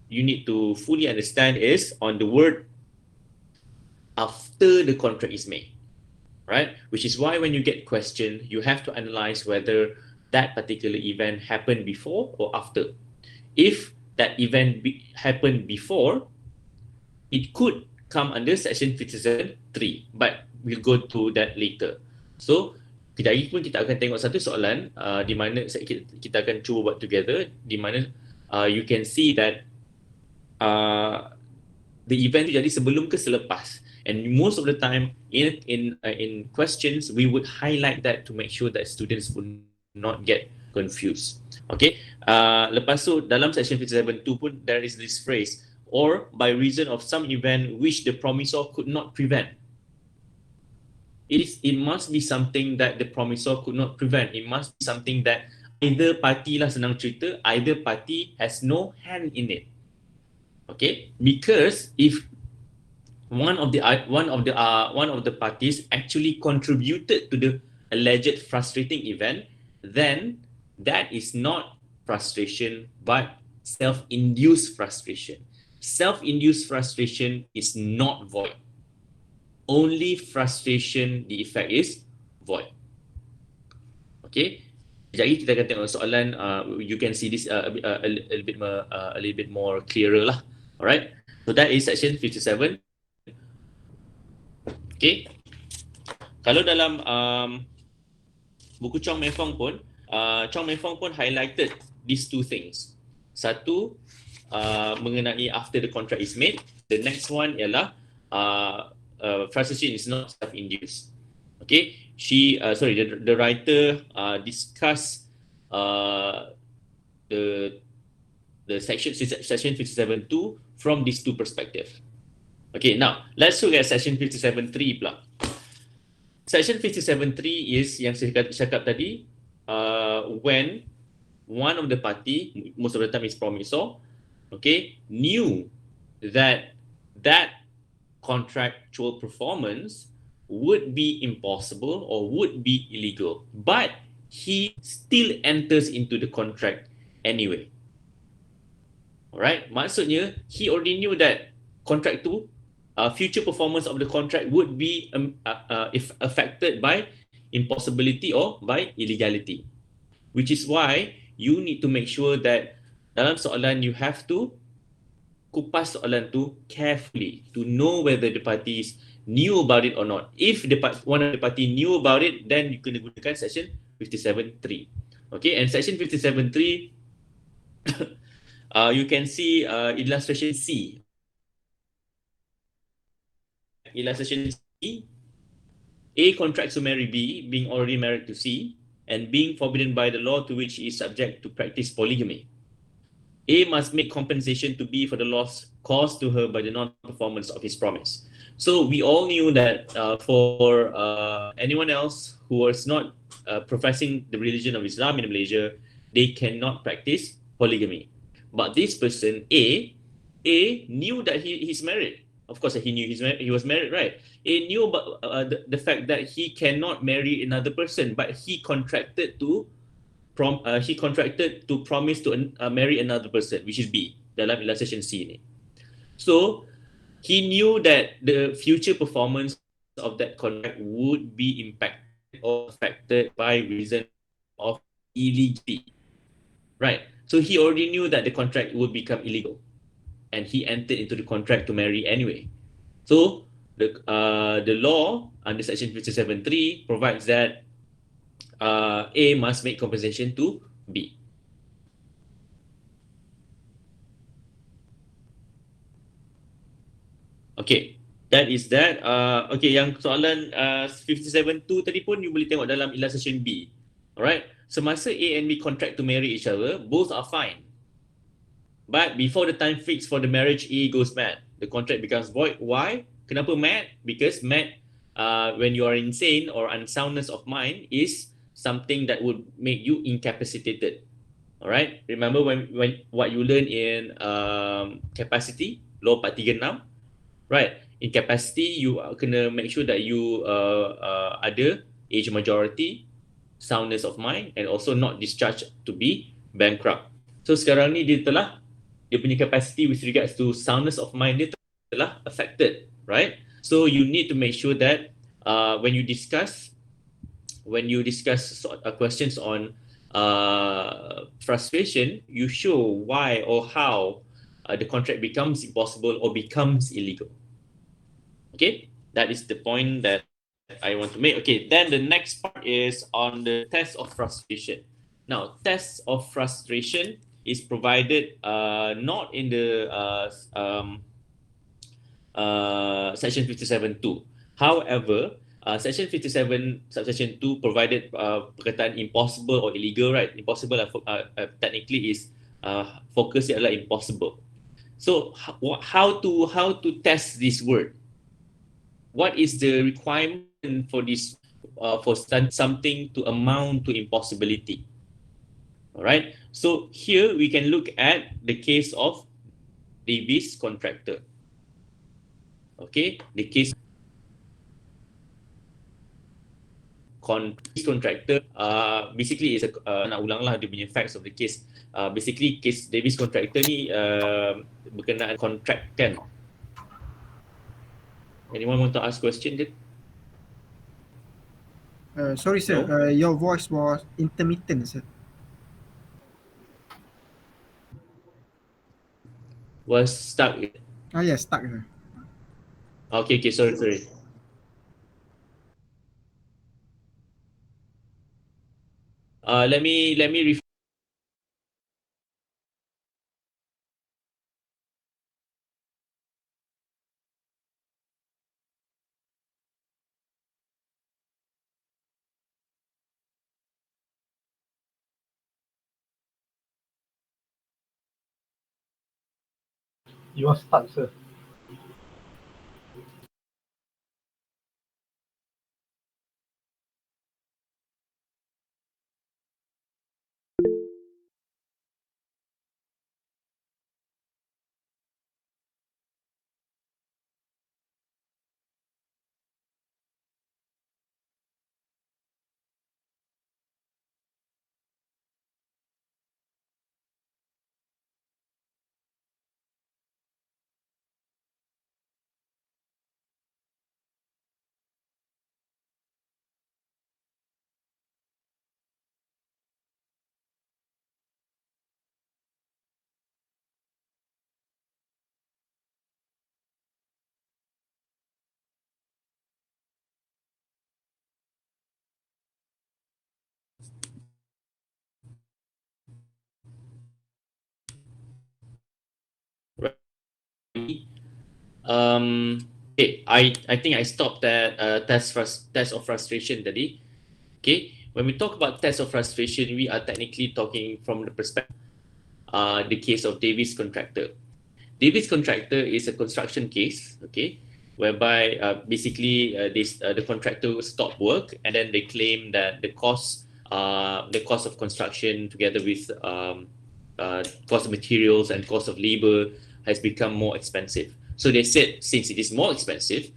you need to fully understand is on the word after the contract is made, right? Which is why when you get questioned, you have to analyze whether that particular event happened before or after. If that event happened before, it could come under section 57.3, but we'll go to that later. So kejap lagi pun kita akan tengok satu soalan di mana kita akan cuba buat together, di mana you can see that the event tu jadi sebelum ke selepas, and most of the time in questions we would highlight that to make sure that students would not get confused. Okay, lepas tu dalam section 57.2 pun there is this phrase, or by reason of some event which the promissor could not prevent. It must be something that the promissor could not prevent. It must be something that either party lah, senang cerita, either party has no hand in it. Okay, because if one of the parties actually contributed to the alleged frustrating event, then that is not frustration but self-induced frustration. Self-induced frustration is not void. Only frustration, the effect is void. Okay. Sekejap lagi kita akan tengok soalan. You can see this a little bit more clearer lah. Alright. So that is section 57. Okay. Kalau dalam buku Chong Mei Fong pun, highlighted these two things. Satu, mengenai after the contract is made. The next one ialah frustration is not self-induced. Okay, the writer discussed the section 57.2 from these two perspectives. Okay, now let's look at section 57.3 pula. Section 57.3 is yang saya cakap tadi, when one of the party, most of the time is promissor, okay, knew that contractual performance would be impossible or would be illegal, but he still enters into the contract anyway. Alright, maksudnya he already knew that contract tu, future performance of the contract would be if affected by impossibility or by illegality, which is why you need to make sure that dalam soalan you have to kupas soalan tu carefully to know whether the parties knew about it or not. If one of the party knew about it, then you kena gunakan section 57.3. Okay, and section 57.3 you can see illustration C. Illustration C, A contracts to marry B, being already married to C, and being forbidden by the law to which he is subject to practice polygamy. A must make compensation to B for the loss caused to her by the non-performance of his promise. So we all knew that for anyone else who was not professing the religion of Islam in Malaysia, they cannot practice polygamy. But this person, A knew that he's married. Of course, he knew he was married, right? A knew about the fact that he cannot marry another person, but he contracted to promise to marry another person, which is B, dalam illustration C ni. So he knew that the future performance of that contract would be impacted or affected by reason of illegality, right? So he already knew that the contract would become illegal, and he entered into the contract to marry anyway. So the law under section 57.3 provides that A must make compensation to B. Okay, that is that. Okay, yang soalan 57.2 tadi pun you boleh tengok dalam illustration B. Alright, semasa A and B contract to marry each other, both are fine. But before the time fixed for the marriage, A goes mad. The contract becomes void. Why? Kenapa mad? Because mad, when you are insane or unsoundness of mind, is something that would make you incapacitated. All right. Remember when what you learn in capacity, law 436, right? In capacity, you kena make sure that you ada age majority, soundness of mind, and also not discharged to be bankrupt. So sekarang ni dia telah dia punya capacity with regards to soundness of mind dia telah affected, right? So you need to make sure that when you discuss questions on frustration, you show why or how the contract becomes impossible or becomes illegal. Okay, that is the point that I want to make. Okay, then the next part is on the test of frustration. Now, test of frustration is provided not in the section 57.2. However, section 57 subsection 2 provided perkataan impossible or illegal, right? Impossible technically is focus adalah impossible. So how to test this word? What is the requirement for this for something to amount to impossibility? All right. So here we can look at the case of Davis contractor. Okay, the case contractor basically is nak ulang lah dia punya facts of the case. Basically case Davis contractor ni berkenaan contract kan. Anyone want to ask question? Sorry, sir. No? Your voice was intermittent, sir. Was stuck. Yeah, stuck. Sir. Okay, sorry. Let me You are stuck, sir. okay, I think I stopped at test of frustration tadi. Okay, when we talk about test of frustration, we are technically talking from the perspective the case of Davis contractor. Davis contractor is a construction case, okay, whereby basically the contractor stopped work and then they claim that the cost of construction together with cost of materials and cost of labor has become more expensive. So they said since it is more expensive,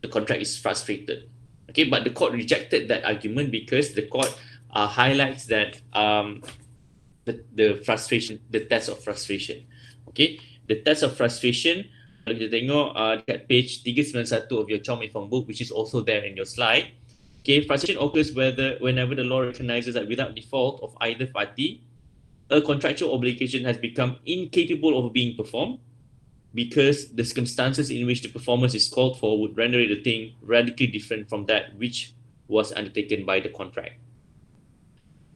the contract is frustrated. Okay, but the court rejected that argument because the court highlights that the frustration, the test of frustration. Okay, the test of frustration, kalau kita tengok dekat page 391 of your Chong Mei Fong book, which is also there in your slide. Okay, frustration occurs whenever the law recognizes that without default of either party, a contractual obligation has become incapable of being performed because the circumstances in which the performance is called for would render it a thing radically different from that which was undertaken by the contract.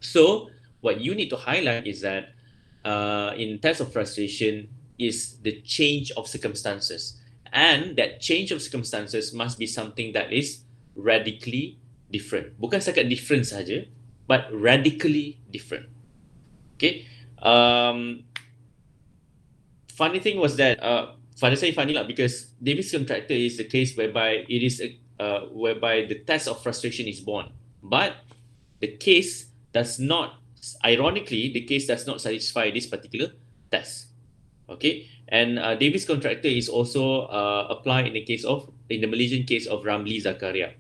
So what you need to highlight is that in test of frustration is the change of circumstances, and that change of circumstances must be something that is radically different. Bukan setakat different saja, but radically different. Okay. Funny thing was that I say funny lah because Davis contractor is the case whereby it is whereby the test of frustration is born, but the case does not. Ironically, the case does not satisfy this particular test. Okay, and Davis contractor is also applied in the Malaysian case of Ramli Zakaria.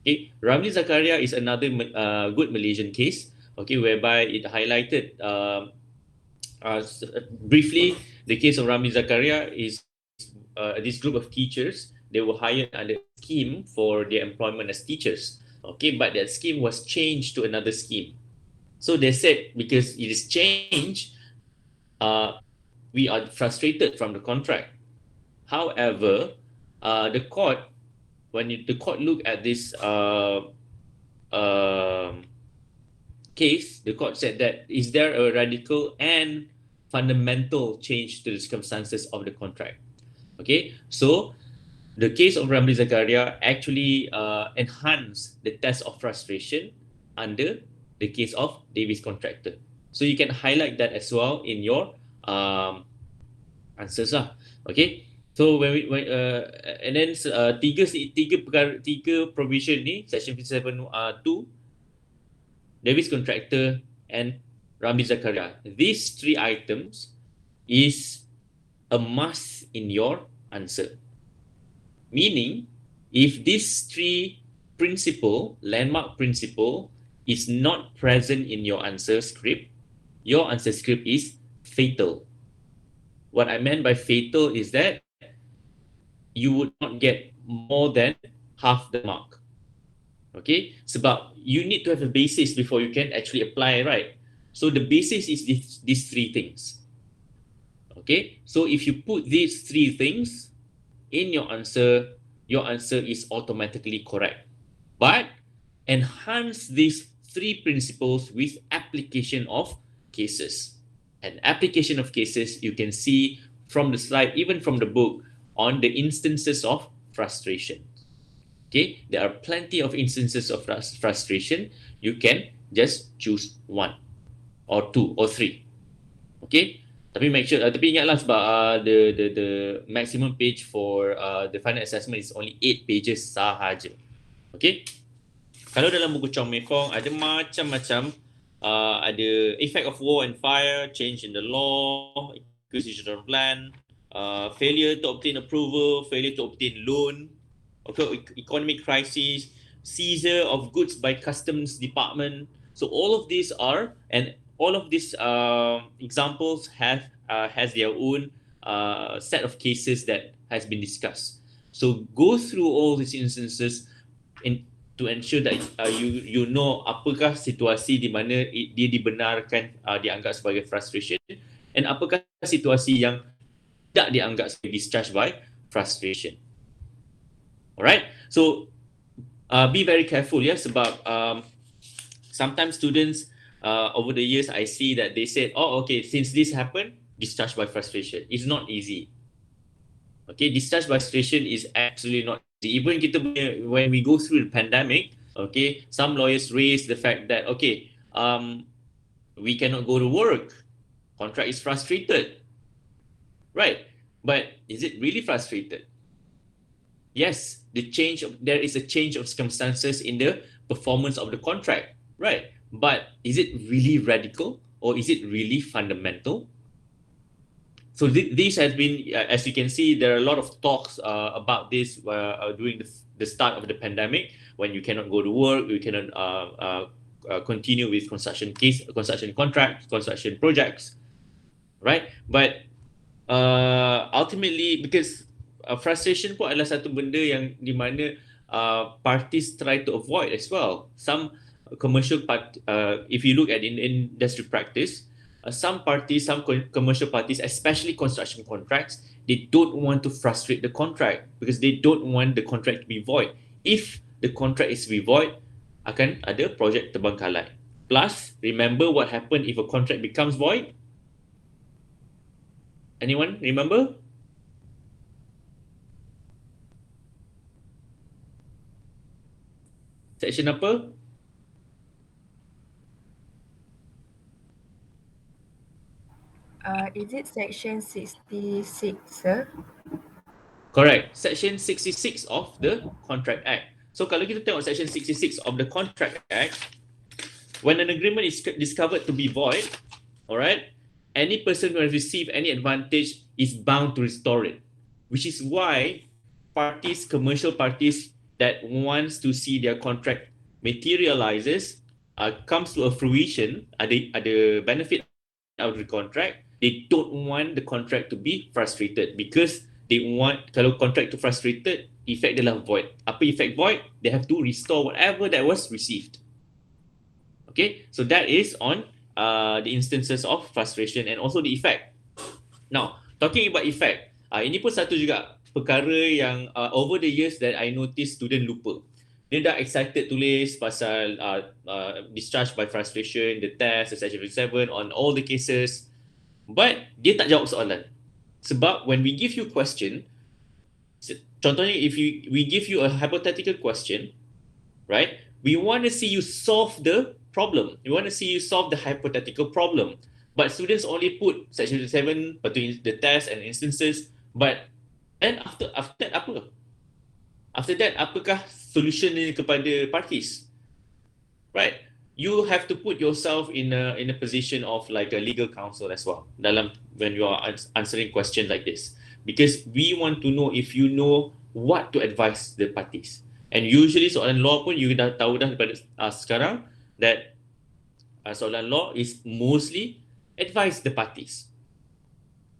Okay, Ramli Zakaria is another good Malaysian case. Okay, whereby it highlighted briefly, the case of Rami Zakaria is this group of teachers, they were hired under a scheme for their employment as teachers. Okay, but that scheme was changed to another scheme. So they said because it is changed, we are frustrated from the contract. However, the court, the court looked at this case, the court said that is there a radical and fundamental change to the circumstances of the contract? Okay, so the case of Ramli Zakaria actually enhanced the test of frustration under the case of Davis contractor. So you can highlight that as well in your answers lah. Okay. So and then tiga provision ni, section 57(2), Davis contractor and Ramli Zakaria. These three items is a must in your answer. Meaning, if these three landmark principle is not present in your answer script, your answer script is fatal. What I meant by fatal is that you would not get more than half the mark. Okay, sebab you need to have a basis before you can actually apply, right? So the basis is these three things. Okay, so if you put these three things in your answer is automatically correct. But enhance these three principles with application of cases. And application of cases, you can see from the slide, even from the book, on the instances of frustration. Okay, there are plenty of instances of frustration. You can just choose one or two or three. Okay, tapi make sure, tapi ingatlah sebab the maximum page for the final assessment is only 8 pages sahaja. Okay, kalau dalam buku Chong Mekong ada macam-macam, ada effect of war and fire, change in the law, acquisition plan, failure to obtain approval, failure to obtain loan, okay, economic crisis, seizure of goods by customs department. So all of these are, and all of these examples has their own set of cases that has been discussed. So go through all these instances to ensure that you know apakah situasi di mana dia dibenarkan dianggap sebagai frustration, and apakah situasi yang tidak dianggap sebagai discharge by frustration. Alright, so be very careful, yeah, sebab sometimes students over the years I see that they said, oh, okay, since this happened, discharge by frustration. It's not easy. Okay, discharge by frustration is absolutely not easy. Even when we go through the pandemic, okay, some lawyers raise the fact that, okay, we cannot go to work. Contract is frustrated. Right, but is it really frustrated? Yes, there is a change of circumstances in the performance of the contract, right? But is it really radical or is it really fundamental? So this has been, as you can see, there are a lot of talks about this during the start of the pandemic, when you cannot go to work, you cannot continue with construction contracts, construction projects, right? But ultimately, because frustration pun adalah satu benda yang di mana parties try to avoid as well. Some commercial if you look at in industry practice, some commercial parties, especially construction contracts, they don't want to frustrate the contract because they don't want the contract to be void. If the contract is void, akan ada projek terbengkalai. Plus, remember what happened if a contract becomes void? Anyone remember? Section apa? Is it section 66, sir? Correct. Section 66 of the Contract Act. So kalau kita tengok section 66 of the Contract Act, when an agreement is discovered to be void, alright, any person who has received any advantage is bound to restore it, which is why commercial parties that wants to see their contract materializes, comes to a fruition, ada benefit out of the contract, they don't want the contract to be frustrated because they want, kalau contract to frustrated, effect dia lah void. Apa effect void? They have to restore whatever that was received. Okay, so that is on the instances of frustration and also the effect. Now, talking about effect, ini pun satu juga perkara yang over the years that I notice student lupa. Dia dah excited tulis pasal discharge by frustration, the test, the section 57 on all the cases, but dia tak jawab soalan. Sebab when we give you question, contohnya if we give you a hypothetical question, right? We want to see you solve the problem. We want to see you solve the hypothetical problem. But students only put section 7 between the test and instances. But then after that apa? After that, apakah solution ini kepada parties? Right? You have to put yourself in a position of like a legal counsel as well dalam when you are answering questions like this, because we want to know if you know what to advise the parties. And usually soalan law pun you dah tahu dah daripada sekarang that soalan law is mostly advise the parties.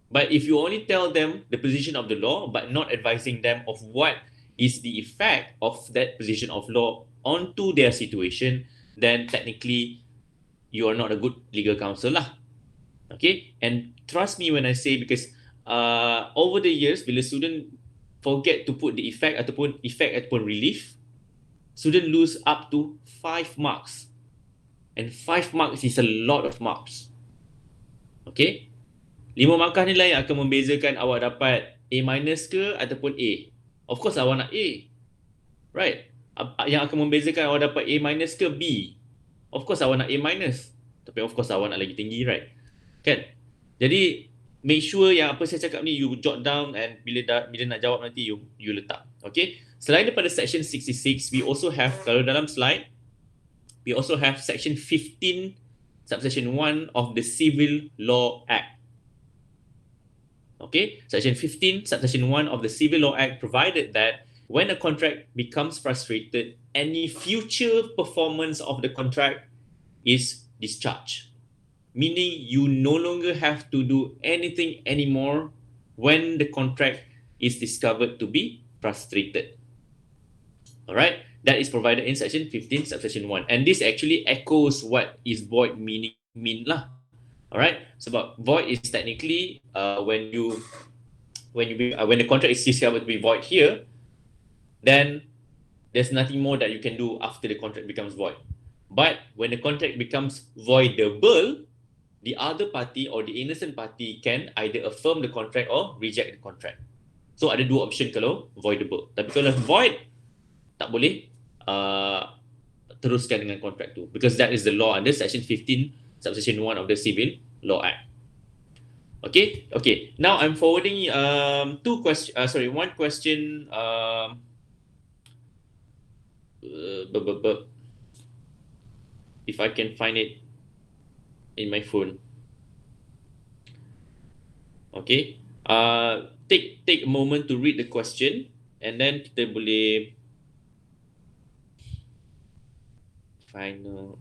But if you only tell them the position of the law but not advising them of what is the effect of that position of law onto their situation, then technically you are not a good legal counsel lah. Okay, and trust me when I say, because over the years bila student forget to put the effect ataupun relief, student lose up to 5 marks, and 5 marks is a lot of marks. Okay, 5 markah ni lah yang akan membezakan awak dapat A- ke ataupun A. Of course awak nak A, right? Yang akan membezakan awak dapat A- ke B. Of course awak nak A-, tapi of course awak nak lagi tinggi, right? Kan? Jadi make sure yang apa saya cakap ni you jot down, and bila nak jawab nanti you letak. Okay? Selain daripada section 66, we also have, kalau dalam slide, we also have section 15 subsection 1 of the Civil Law Act. Okay, section 15 subsection 1 of the Civil Law Act provided that when a contract becomes frustrated, any future performance of the contract is discharged, meaning you no longer have to do anything anymore when the contract is discovered to be frustrated. All right, that is provided in section 15 subsection 1, and this actually echoes what is void mean lah. All right, sebab void is technically when the contract is discovered to be void here, then there's nothing more that you can do after the contract becomes void. But when the contract becomes voidable, the other party or the innocent party can either affirm the contract or reject the contract. So ada dua option kalau voidable. Tapi kalau void, tak boleh teruskan dengan kontrak tu, because that is the law under section 15 subsection 1 of the Civil Law Act. Okay. Now I'm forwarding one question. If I can find it in my phone. Okay. Take a moment to read the question, and then kita boleh final.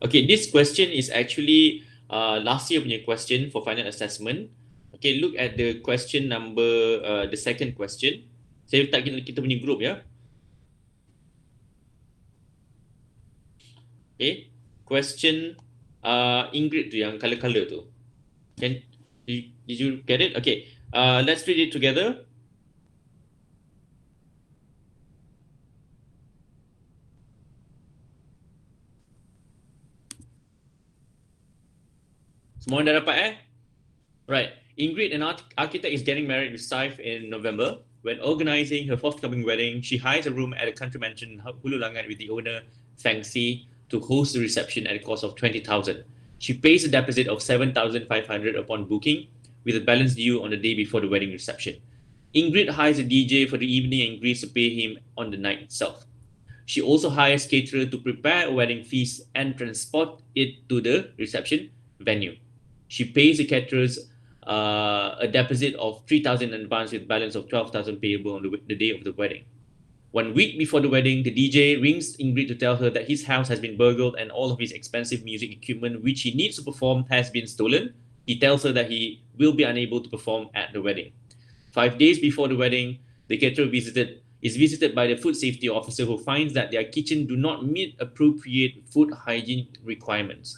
Okay, this question is actually last year punya question for final assessment. Okay, look at the question number, the second question. Saya letak kita punya group ya. Okay, question Ingrid tu yang color-color tu. Did you get it? Okay, let's read it together. Semua dah dapat Right. Ingrid, an architect, is getting married with Saif in November. When organizing her forthcoming wedding, she hires a room at a country mansion in Hulu Langat with the owner, Fang Si, to host the reception at a cost of 20,000. She pays a deposit of 7,500 upon booking, with a balance due on the day before the wedding reception. Ingrid hires a DJ for the evening and agrees to pay him on the night itself. She also hires caterer to prepare a wedding feast and transport it to the reception venue. She pays the caterers a deposit of 3,000 in advance with balance of 12,000 payable on the day of the wedding. 1 week before the wedding, the DJ rings Ingrid to tell her that his house has been burgled and all of his expensive music equipment, which he needs to perform, has been stolen. He tells her that he will be unable to perform at the wedding. 5 days before the wedding, the caterer is visited by the food safety officer, who finds that their kitchen do not meet appropriate food hygiene requirements.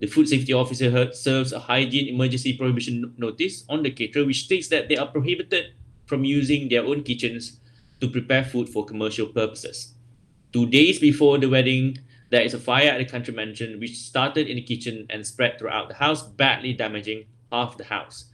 The food safety officer serves a hygiene emergency prohibition notice on the caterer, which states that they are prohibited from using their own kitchens to prepare food for commercial purposes. 2 days before the wedding, there is a fire at the country mansion, which started in the kitchen and spread throughout the house, badly damaging half the house.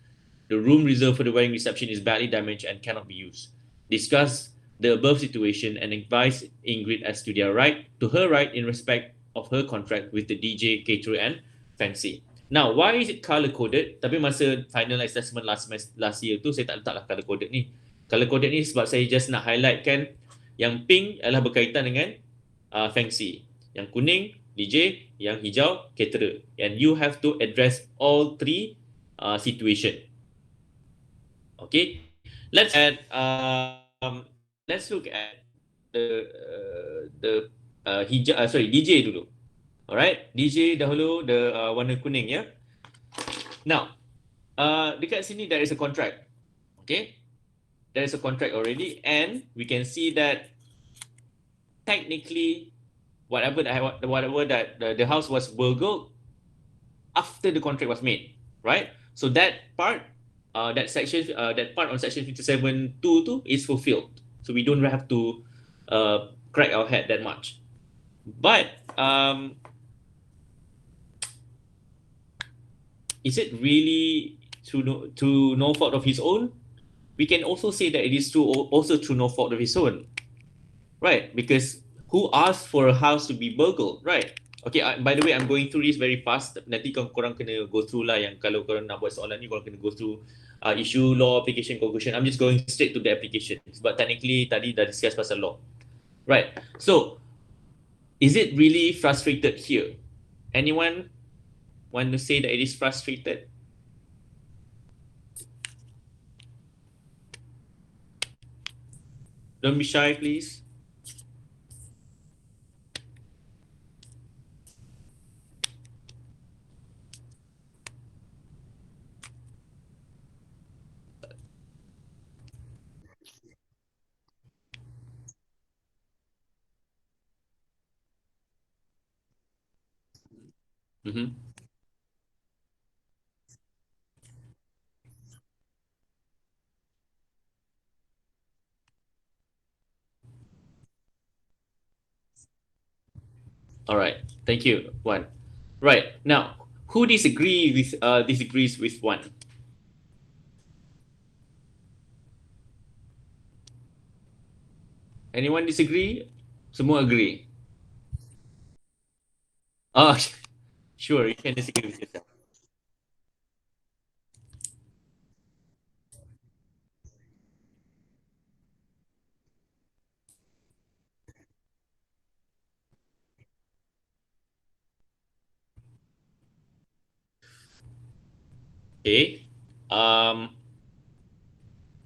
The room reserved for the wedding reception is badly damaged and cannot be used. Discuss the above situation and advise Ingrid as to her right in respect of her contract with the DJ, caterer and fancy. Now, why is it color coded? Tapi masa final assessment last year tu saya tak letaklah color coded ni. Color coded ni sebab saya just nak highlight kan yang pink adalah berkaitan dengan fancy, yang kuning DJ, yang hijau caterer, and you have to address all three situation. Okay, let's look at the DJ dulu. Alright, DJ dahulu, the warna kuning ya. Now, dekat sini there is a contract. Okay, there is a contract already, and we can see that technically whatever that the house was burgled after the contract was made, right? So that part, that part on section 57(2) tu is fulfilled. So we don't have to crack our head that much. But is it really through no fault of his own? We can also say that it is also through no fault of his own, right? Because who asked for a house to be burgled, right? Okay, by the way, I'm going through this very fast. Nanti korang kena go through lah, yang kalau korang nak buat soalan ni, korang kena go through issue, law, application, conclusion. I'm just going straight to the application. But technically, tadi dah discuss pasal law. Right, so is it really frustrated here? Anyone want to say that it is frustrated? Don't be shy, please. Mm-hmm. All right, thank you, Wan. Right, now, who disagrees with Wan? Anyone disagree? Semua agree? Oh, sure, you can disagree with yourself. Okay.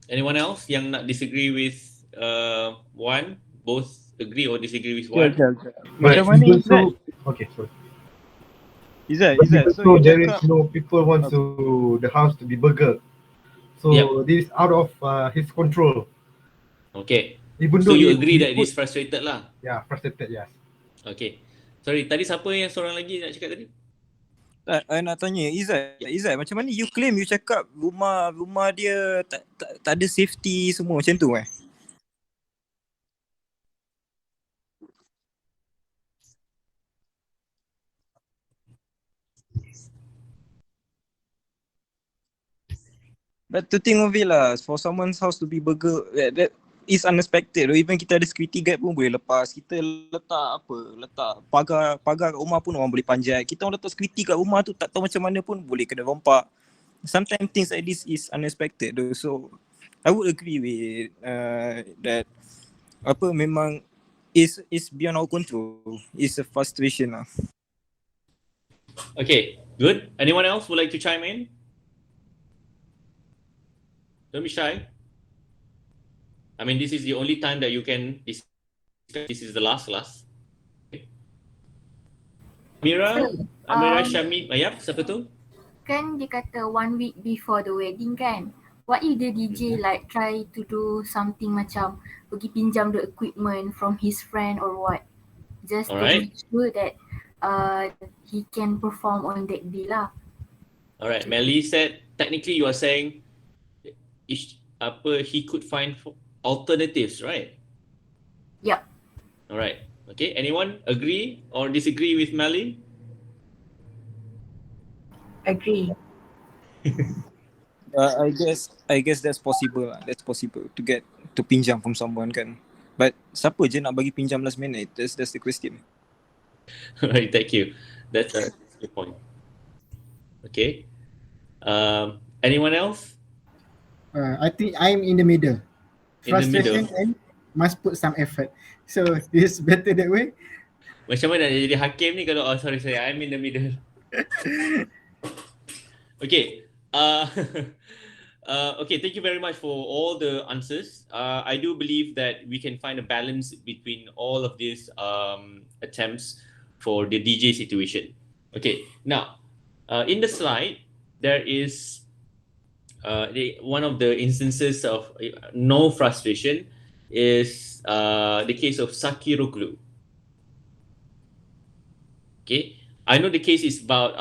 Anyone else yang nak disagree with Wan? Both agree or disagree with Wan? Macam mana Izzat? Okay, sorry. Izzat, so So you there is cakap no people want to the house to be burgled. So Yep. this is out of his control. Okay. Even So though you he- agree he that it is put- frustrated lah? Yeah, frustrated, yes. Okay. Sorry, tadi siapa yang seorang lagi nak cakap tadi? I nak tanya Izzat, macam mana you claim you cakap rumah dia tak ada safety semua macam tu eh? But to think of it lah, for someone's house to be burgled, that is unexpected. Even kita ada security guard pun boleh lepas. Kita letak pagar kat rumah pun orang boleh panjat. Kita orang letak security kat rumah tu tak tahu macam mana pun boleh kena rompak. Sometimes things like this is unexpected though. So I would agree with that memang is beyond our control. It's a frustration lah. Okay, good. Anyone else would like to chime in? Don't be shy. I mean, this is the only time that you can discuss. This is the last class. Okay. Amira, Sir, Syamid, Ayap, siapa tu? kan dia kata 1 week before the wedding kan. What if the DJ like try to do something macam pergi pinjam the equipment from his friend or what? Just to Alright. make sure that he can perform on that day lah. Alright, Melly said, technically you are saying he could find alternatives, right? Yup. Alright. Okay, anyone agree or disagree with Melly? Agree. I guess that's possible lah. That's possible to pinjam from someone kan. But siapa je nak bagi pinjam last minute? That's the question. Alright, thank you. That's a good point. Okay. Anyone else? I think I'm in the middle. In the middle. Frustration and must put some effort. So this better that way. Macam mana nak jadi hakim ni kalau sorry I'm in the middle. Okay. Okay, thank you very much for all the answers. I do believe that we can find a balance between all of these attempts for the DJ situation. Okay, now in the slide there is one of the instances of no frustration is the case of Sakiroglu. Okay, I know the case is about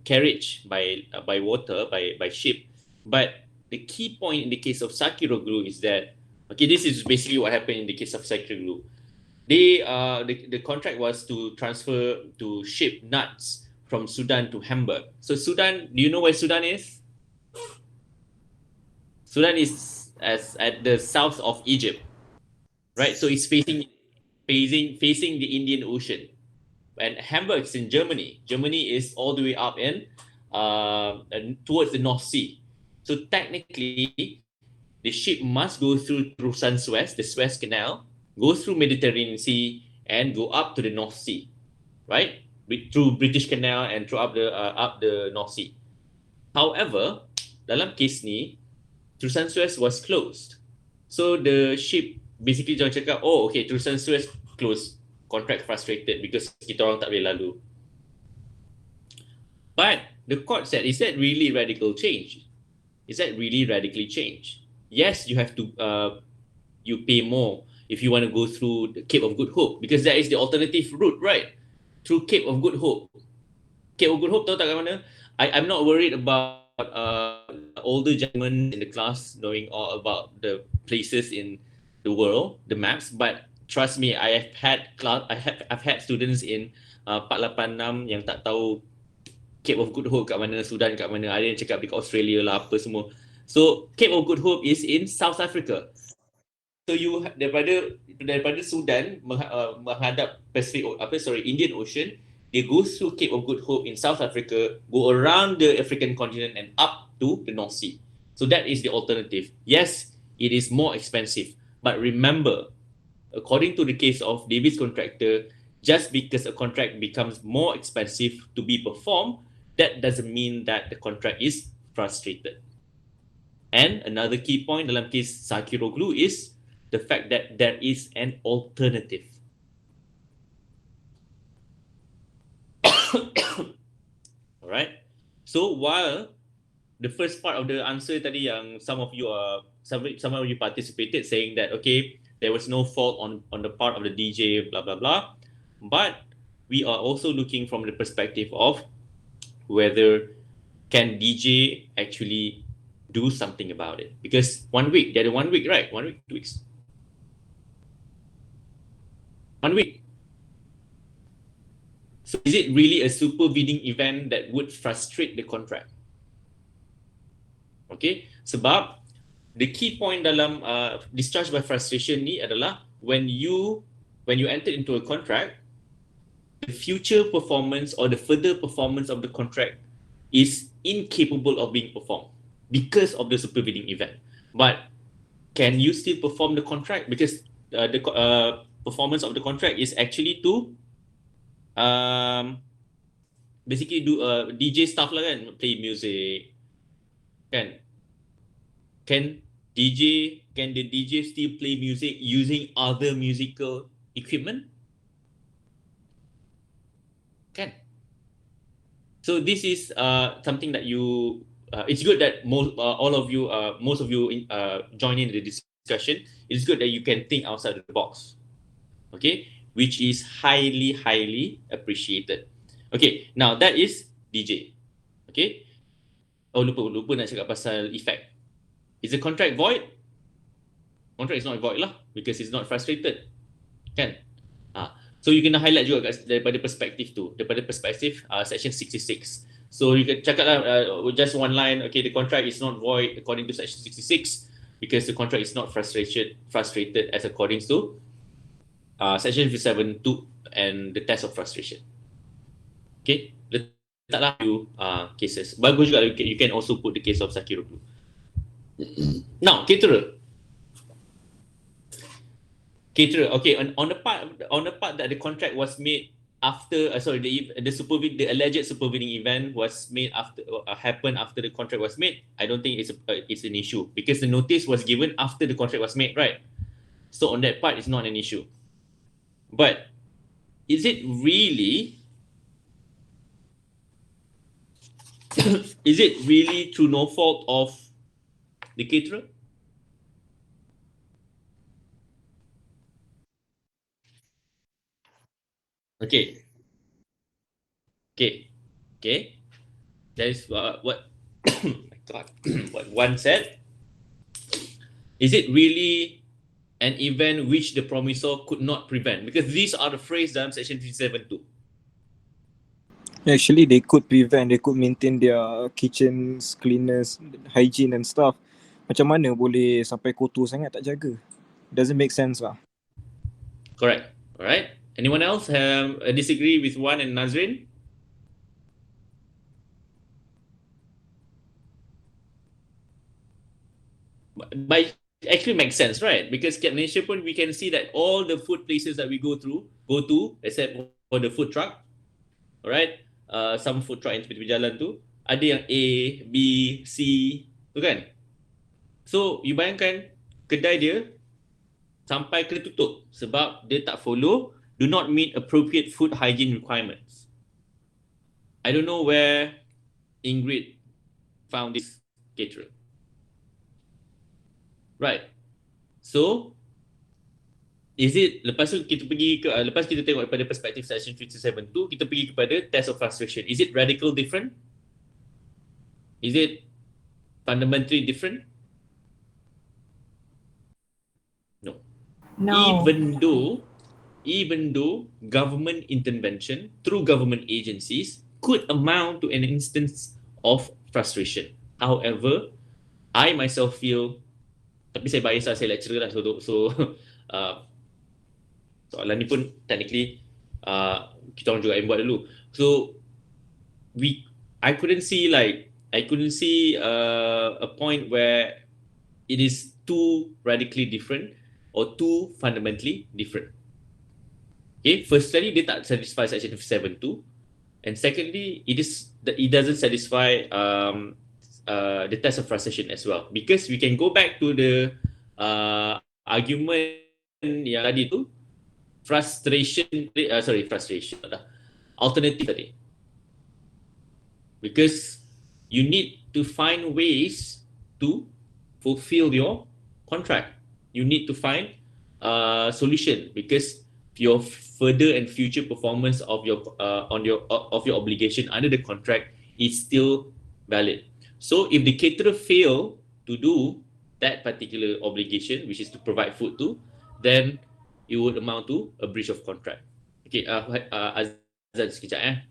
carriage by water by ship, but the key point in the case of Sakiroglu is that this is basically what happened in the case of Sakiroglu. The contract was to transfer to ship nuts from Sudan to Hamburg. So Sudan, do you know where Sudan is? Sudan is at the south of Egypt, right? So it's facing the Indian Ocean. And Hamburg is in Germany. Germany is all the way up in towards the North Sea. So technically, the ship must go through Suez, the Suez Canal, go through Mediterranean Sea, and go up to the North Sea, right? Through British Canal and through up the North Sea. However, dalam kes ni, Suez was closed. So the ship basically jangan cakap, oh okay, Suez closed. Contract frustrated because kita orang tak boleh lalu. But the court said, is that really radical change? Is that really radically change? Yes, you have to you pay more if you want to go through the Cape of Good Hope because that is the alternative route, right? Through Cape of Good Hope. Cape of Good Hope tahu tak kat mana? I'm not worried about older gentlemen in the class knowing all about the places in the world, the maps, but trust me, I've had students in 486 yang tak tahu Cape of Good Hope kat mana, Sudan kat mana, ada yang cakap dekat Australia lah apa semua. So Cape of Good Hope is in South Africa. So you daripada Sudan menghadap Indian Ocean, they go through Cape of Good Hope in South Africa, go around the African continent and up to the North Sea. So that is the alternative. Yes, it is more expensive, but remember, according to the case of Davis contractor, just because a contract becomes more expensive to be performed, that doesn't mean that the contract is frustrated. And another key point dalam case Sakiroglu is the fact that there is an alternative. Alright. So while the first part of the answer tadi yang some of you participated saying that okay, there was no fault on the part of the DJ, blah, blah, blah. But we are also looking from the perspective of whether can DJ actually do something about it. Because 1 week, they had 1 week, right? 1 week, 2 weeks. 1 week. So is it really a supervening event that would frustrate the contract? Okay, sebab the key point dalam discharge by frustration ni adalah when you enter into a contract, the future performance or the further performance of the contract is incapable of being performed because of the supervening event. But can you still perform the contract? Because the performance of the contract is actually to basically do DJ stuff lah kan, play music, Kan? Can the DJ still play music using other musical equipment? Kan? So this is something that you. It's good that most of you join in the discussion. It's good that you can think outside the box. Okay, which is highly appreciated. Okay, now that is DJ. Okay. Oh, lupa nak cakap pasal effect. Is the contract void? Contract is not void lah because it's not frustrated. Kan? So you kena highlight juga daripada perspektif tu, daripada perspektif section 66. So you can cakap lah just one line, okay, the contract is not void according to section 66 because the contract is not frustrated as according to section 57.2 and the test of frustration. Okay, letaklah few cases. Bagus juga you can also put the case of Sakiro too. Now, caterer. Okay, on the part that the contract was made after the alleged supervening event was made after happened after the contract was made, I don't think it's an issue because the notice was given after the contract was made, right? So on that part, it's not an issue. But is it really through no fault of the caterer? Okay. That is what my God, what one said. Is it really an event which the promisor could not prevent? Because these are the phrase dalam section 57.2. Actually, they could prevent, they could maintain their kitchens, cleanliness, hygiene and stuff. Macam mana boleh sampai kotor sangat tak jaga? Doesn't make sense lah. Correct. All right. Anyone else disagree with Wan and Nazrin? But actually makes sense, right? Because kat Malaysia pun we can see that all the food places that we go to, except for the food truck, alright? Some food truck yang tepi jalan tu, ada yang A, B, C, tu kan? So, you bayangkan kedai dia sampai kena tutup sebab dia tak follow, do not meet appropriate food hygiene requirements. I don't know where Ingrid found this caterer. Right. So, is it lepas tu kita pergi ke lepas kita tengok daripada perspektif section 57 tu, kita pergi kepada test of frustration. Is it radical different? Is it fundamentally different? No. Even though government intervention through government agencies could amount to an instance of frustration. However, I myself feel, tapi saya bias lah, saya lecturer lah, so soalan ni pun technically kita orang juga yang buat dulu. So I couldn't see a point where it is too radically different or too fundamentally different. Okay, firstly, dia tak satisfy section 57.2, and secondly, it doesn't satisfy the test of frustration as well, because we can go back to the argument yang tadi tu, alternative tadi, because you need to find ways to fulfill your contract. You need to find a solution because your further and future performance of your obligation under the contract is still valid. So if the caterer fail to do that particular obligation, which is to provide food to, then it would amount to a breach of contract. Okay, Azan sekejap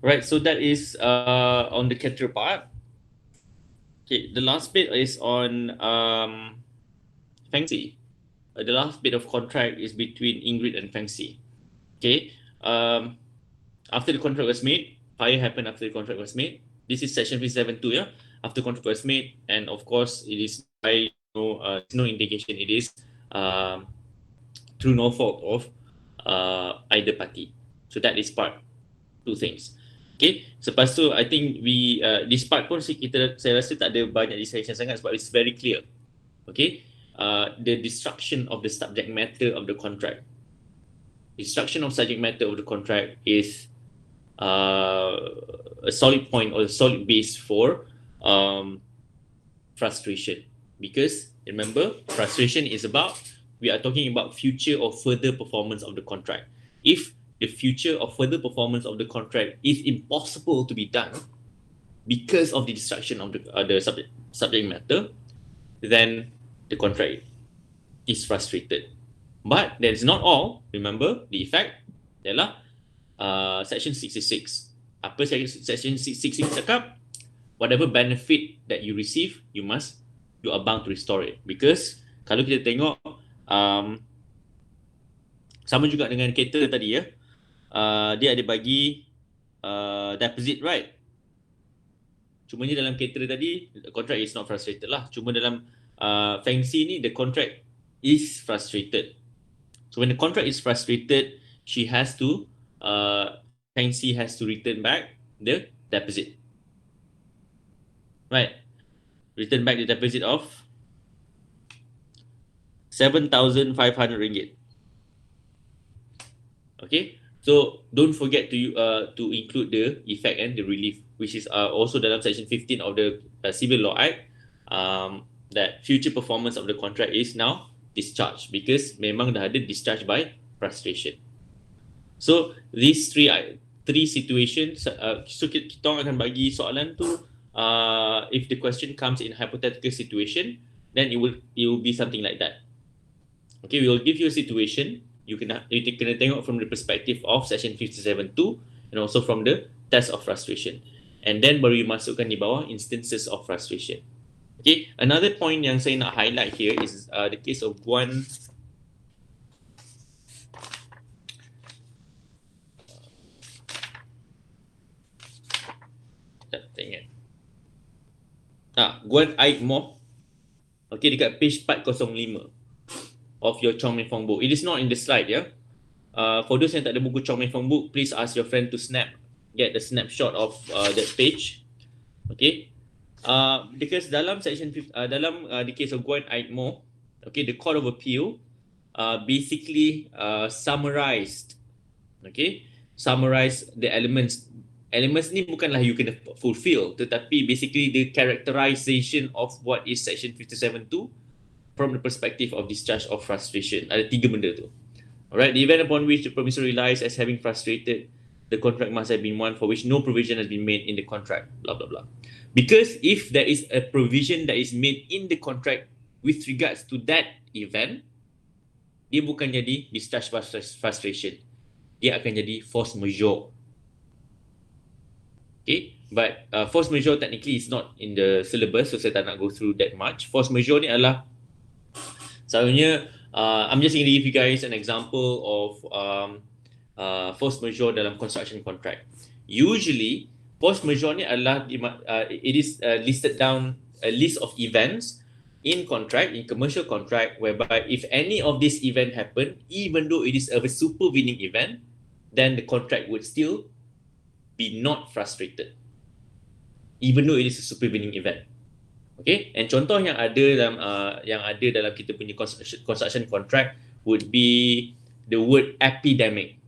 Right, so that is on the caterer part. Okay, the last bit is on Fengxi. The last bit of contract is between Ingrid and Fengxi. Okay, after the contract was made, fire happened after the contract was made. This is section 572, yeah. After contract was made, and of course, it is by no indication it is through no fault of either party. So that is part two things. Okay, selepas tu I think we this part pun saya rasa tak ada banyak discussion sangat sebab it's very clear. Okay, the destruction of the subject matter of the contract. Destruction of subject matter of the contract is a solid point or a solid base for frustration, because remember, frustration is about, we are talking about future or further performance of the contract. If the future or further performance of the contract is impossible to be done because of the destruction of the subject matter, then the contract is frustrated. But that is not all. Remember, the effect adalah section 66. Apa section 66 cakap? Whatever benefit that you receive, you are bound to restore it. Because kalau kita tengok sama juga dengan caterer tadi ya, dia ada bagi deposit, right? Cumanya dalam caterer tadi, the contract is not frustrated lah. Cuma dalam Fengxi ni, the contract is frustrated. So when the contract is frustrated, Fengxi has to return back the deposit. Right? Return back the deposit of 7,500 ringgit. Okay? So don't forget to include the effect and the relief, which is also dalam section 15 of the Civil Law Act, that future performance of the contract is now discharged because memang dah ada discharge by frustration. So these three situations, so kita akan bagi soalan tu, if the question comes in hypothetical situation, then it will be something like that. Okay, we will give you a situation. You kena tengok from the perspective of section 57.2 and also from the test of frustration. And then baru you masukkan di bawah instances of frustration. Okay, another point yang saya nak highlight here is the case of Guan. Tak ingat. Guan Aik Mo. Okay, dekat page 405 of your Chong Meng Fong book. It is not in the slide, yeah. For those yang tak ada buku Chong Meng Fong book, please ask your friend to get the snapshot of that page. Okay. Because dalam section the case of Guan Aik Mo, okay, the Court of Appeal basically summarized the elements. Elements ni bukanlah you kena fulfill, tetapi basically the characterization of what is section 57.2 from the perspective of discharge of frustration. Ada tiga benda tu. Alright, the event upon which the promisor relies as having frustrated the contract must have been one for which no provision has been made in the contract, blah blah blah. Because if there is a provision that is made in the contract with regards to that event, dia bukan jadi discharge frustration, dia akan jadi force majeure. Okay, but force majeure technically is not in the syllabus, so saya tak nak go through that much. Force majeure ni adalah selalunya, I'm just going to give you guys an example of force majeure dalam construction contract. Usually, force majeure ni adalah it is listed down a list of events in contract, in commercial contract, whereby if any of this event happen, even though it is a supervening event, then the contract would still be not frustrated, even though it is a supervening event. Okay, and contoh yang ada dalam kita punya construction contract would be the word epidemic.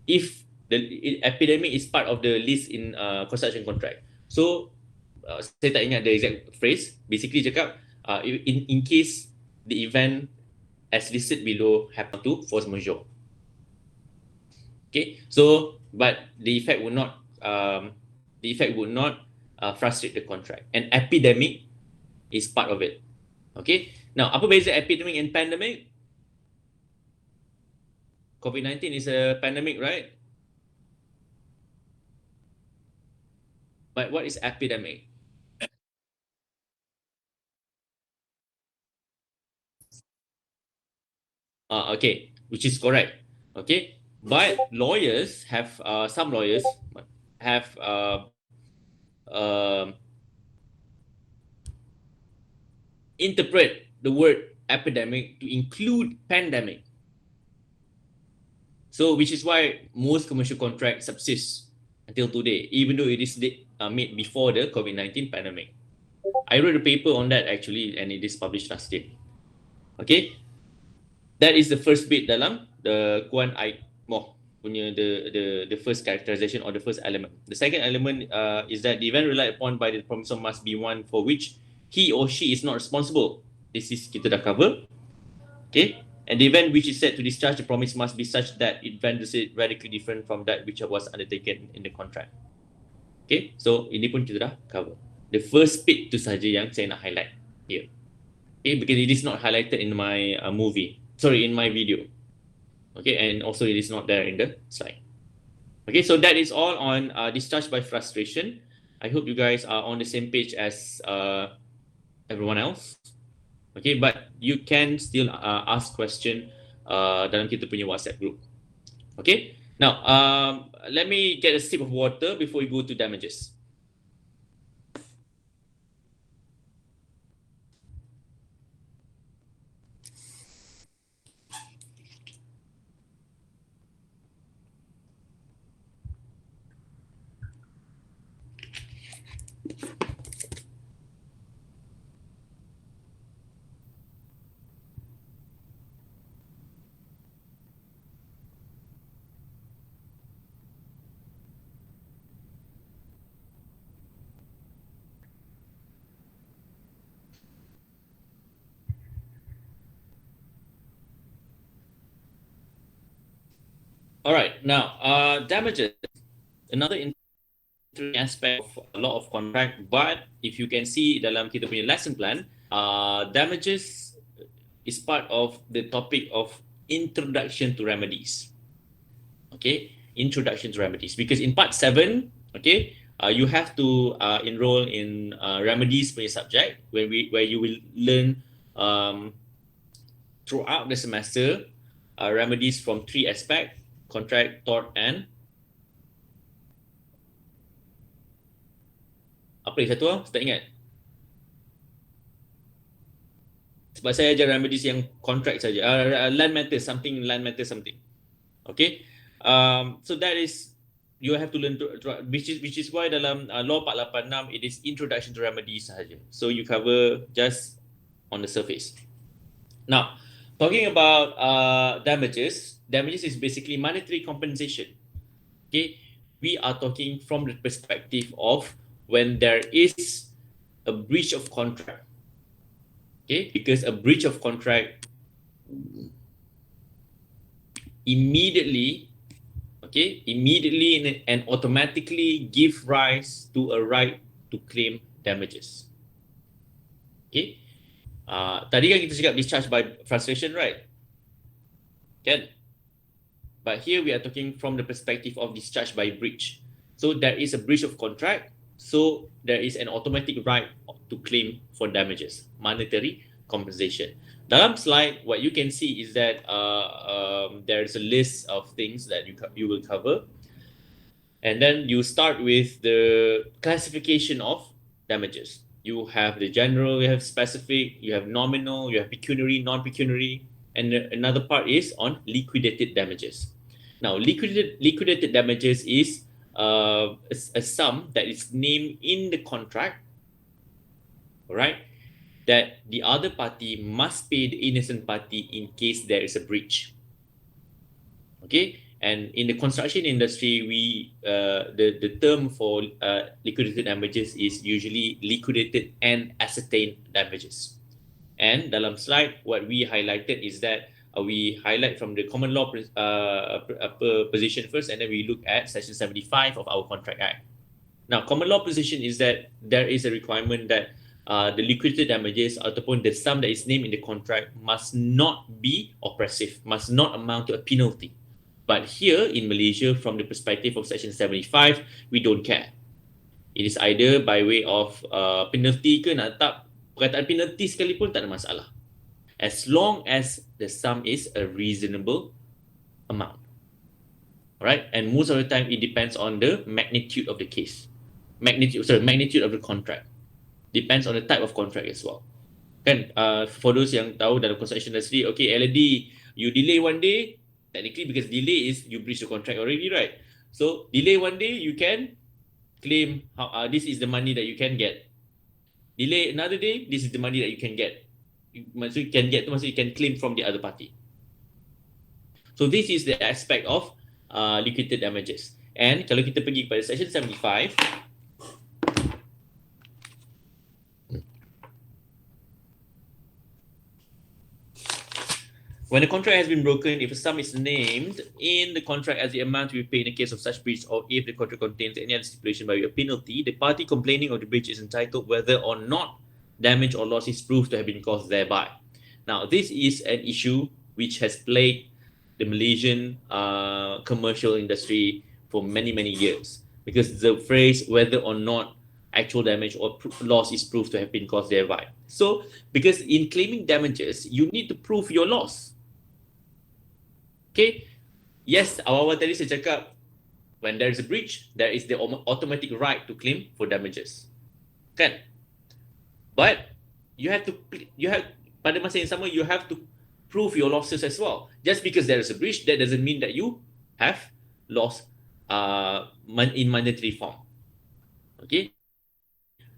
If the epidemic is part of the list in construction contract, so saya tak ingat the exact phrase. Basically cakap in case the event as listed below happen to force majeure. Okay, so but the effect would not frustrate the contract. And epidemic is part of it. Okay. Now, apa beza epidemic and pandemic? COVID-19 is a pandemic, right? But what is epidemic? Okay, which is correct. Okay, but lawyers have some lawyers have um interpret the word epidemic to include pandemic. So, which is why most commercial contracts subsist until today, even though it is made before the COVID-19 pandemic. I wrote a paper on that actually, and it is published last year. Okay, that is the first bit dalam the Kuan I punya the first characterization or the first element. The second element is that the event relied upon by the promisor must be one for which he or she is not responsible. This is kita dah cover. Okay, and the event which is said to discharge the promise must be such that it renders it radically different from that which was undertaken in the contract. Okay, so ini pun kita dah cover. The first bit tu saja yang saya nak highlight here. Okay, because it is not highlighted in my in my video. Okay, and also it is not there in the slide. Okay, so that is all on discharge by frustration. I hope you guys are on the same page as everyone else. Okay, but you can still ask question dalam kita punya WhatsApp group. Okay, now let me get a sip of water before we go to damages. All right, now damages, another interesting aspect of a lot of contract, but if you can see dalam kita punya lesson plan, damages is part of the topic of introduction to remedies. Okay, introduction to remedies, because in part 7, okay, you have to enroll in remedies punya subject where you will learn throughout the semester remedies from 3 aspects: contract, tort, and apa lagi satu? Saya tak ingat. Sebab saya ajar remedies yang contract saja. Land matter something. Okay. So that is you have to learn which is why dalam law 486 it is introduction to remedies sahaja. So you cover just on the surface. Now, talking about damages is basically monetary compensation. Okay, we are talking from the perspective of when there is a breach of contract. Okay, because a breach of contract immediately and automatically give rise to a right to claim damages. Okay, tadi kan kita cakap discharge by frustration, right? Kan? But here we are talking from the perspective of discharge by breach. So there is a breach of contract, so there is an automatic right to claim for damages, monetary compensation. Dalam slide, what you can see is that there is a list of things that you will cover, and then you start with the classification of damages. You have the general, you have specific, you have nominal, you have pecuniary, non-pecuniary, and another part is on liquidated damages. Now, liquidated damages is a sum that is named in the contract, all right, that the other party must pay the innocent party in case there is a breach. Okay, and in the construction industry, the term for liquidated damages is usually liquidated and ascertained damages. And dalam slide, what we highlighted is that we highlight from the common law position first, and then we look at section 75 of our Contract Act. Now, common law position is that there is a requirement that the liquidated damages ataupun the sum that is named in the contract must not be oppressive, must not amount to a penalty. But here in Malaysia, from the perspective of section 75, we don't care. It is either by way of penalty ke nak letak perkataan penalty sekalipun tak ada masalah. As long as the sum is a reasonable amount. Alright, and most of the time it depends on the magnitude of the case. Magnitude of the contract. Depends on the type of contract as well. Kan, for those yang tahu dalam construction industry, okay, LD, you delay one day, technically because delay is you breach the contract already, right? So delay one day, you can claim this is the money that you can get. Delay another day, this is the money that you can get. Maksud you can get, maksud you can claim from the other party. So this is the aspect of liquidated damages. And kalau kita pergi kepada section 75, when a contract has been broken, if a sum is named in the contract as the amount to be paid in the case of such breach, or if the contract contains any other stipulation by way of penalty, the party complaining of the breach is entitled whether or not damage or loss is proved to have been caused thereby. Now, this is an issue which has plagued the Malaysian commercial industry for many, many years, because the phrase whether or not actual damage or loss is proved to have been caused thereby. So, because in claiming damages, you need to prove your loss. Okay, yes, awal-awal tadi saya cakap when there is a breach, there is the automatic right to claim for damages, kan? But you have pada masa yang sama you have to prove your losses as well. Just because there is a breach, that doesn't mean that you have lost in monetary form. Okay,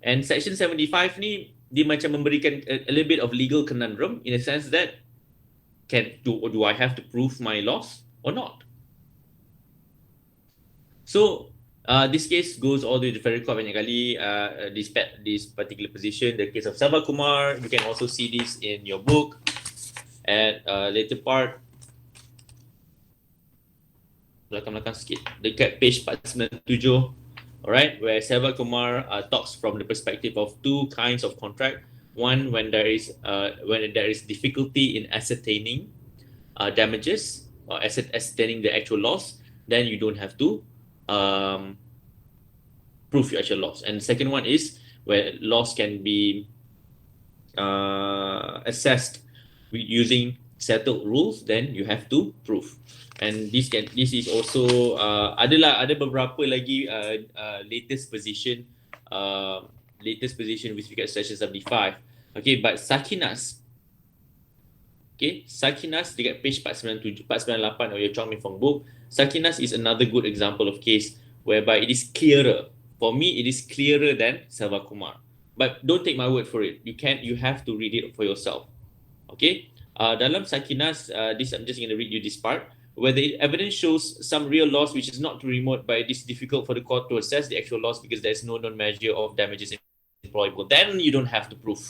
and section 75 ni dia macam memberikan a little bit of legal conundrum in a sense that do I have to prove my loss or not? So this case goes all the way to federal court banyak kali. This particular position, the case of Sabah Kumar, you can also see this in your book at later part. Belakang-belakang sikit, dekat page 497. Alright, where Sabah Kumar talks from the perspective of two kinds of contract. One, when there is difficulty in ascertaining damages or ascertaining the actual loss, then you don't have to prove your actual loss. And the second one is where loss can be assessed using settled rules, then you have to prove. And this is also ada beberapa lagi latest position with regard to section 75. Okay, but Sakinas dekat page 497, 498 of your Chong Mei Fong book, Sakinas is another good example of case whereby it is clearer. For me, it is clearer than Sabah Kumar. But don't take my word for it. You have to read it for yourself. Okay? Dalam Sakinas, I'm just going to read you this part. Where the evidence shows some real loss which is not too remote, but it is difficult for the court to assess the actual loss because there is no known measure of damages employable, then you don't have to prove.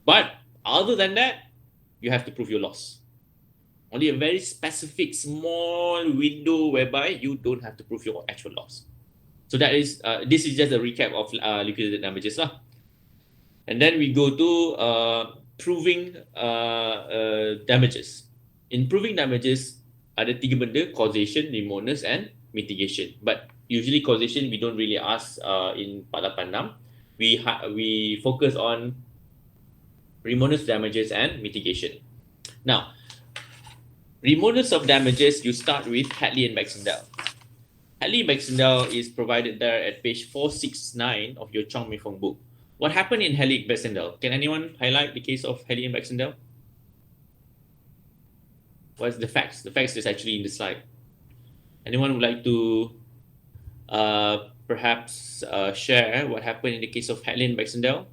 But other than that, you have to prove your loss. Only a very specific small window whereby you don't have to prove your actual loss. So that is this is just a recap of liquidated damages lah. And then we go to proving damages. In proving damages, ada tiga benda: causation, remoteness, and mitigation. But usually causation we don't really ask in 486. We focus on remoteness, damages, and mitigation. Now, remoteness of damages, you start with Hadley and Baxendale. Hadley and Baxendale is provided there at page 469 of your Chong Mei Fong book. What happened in Hadley and Baxendale? Can anyone highlight the case of Hadley and Baxendale? What's the facts? The facts is actually in the slide. Anyone would like to perhaps share what happened in the case of Hadley and Baxendale?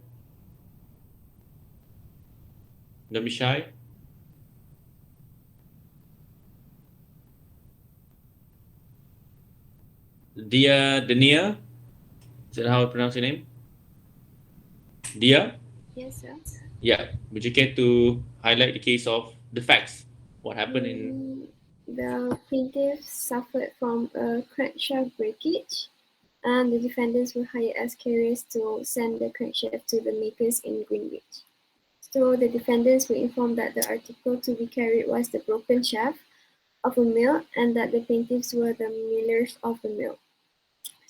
Don't be shy. Dania, is that how I pronounce your name? Dia? Yes, sir. Yeah. Would you care to highlight the case of the facts? What happened in... The plaintiff suffered from a crankshaft breakage, and the defendants were hired as carriers to send the crankshaft to the makers in Greenwich. So the defendants were informed that the article to be carried was the broken shaft of a mill and that the plaintiffs were the millers of the mill.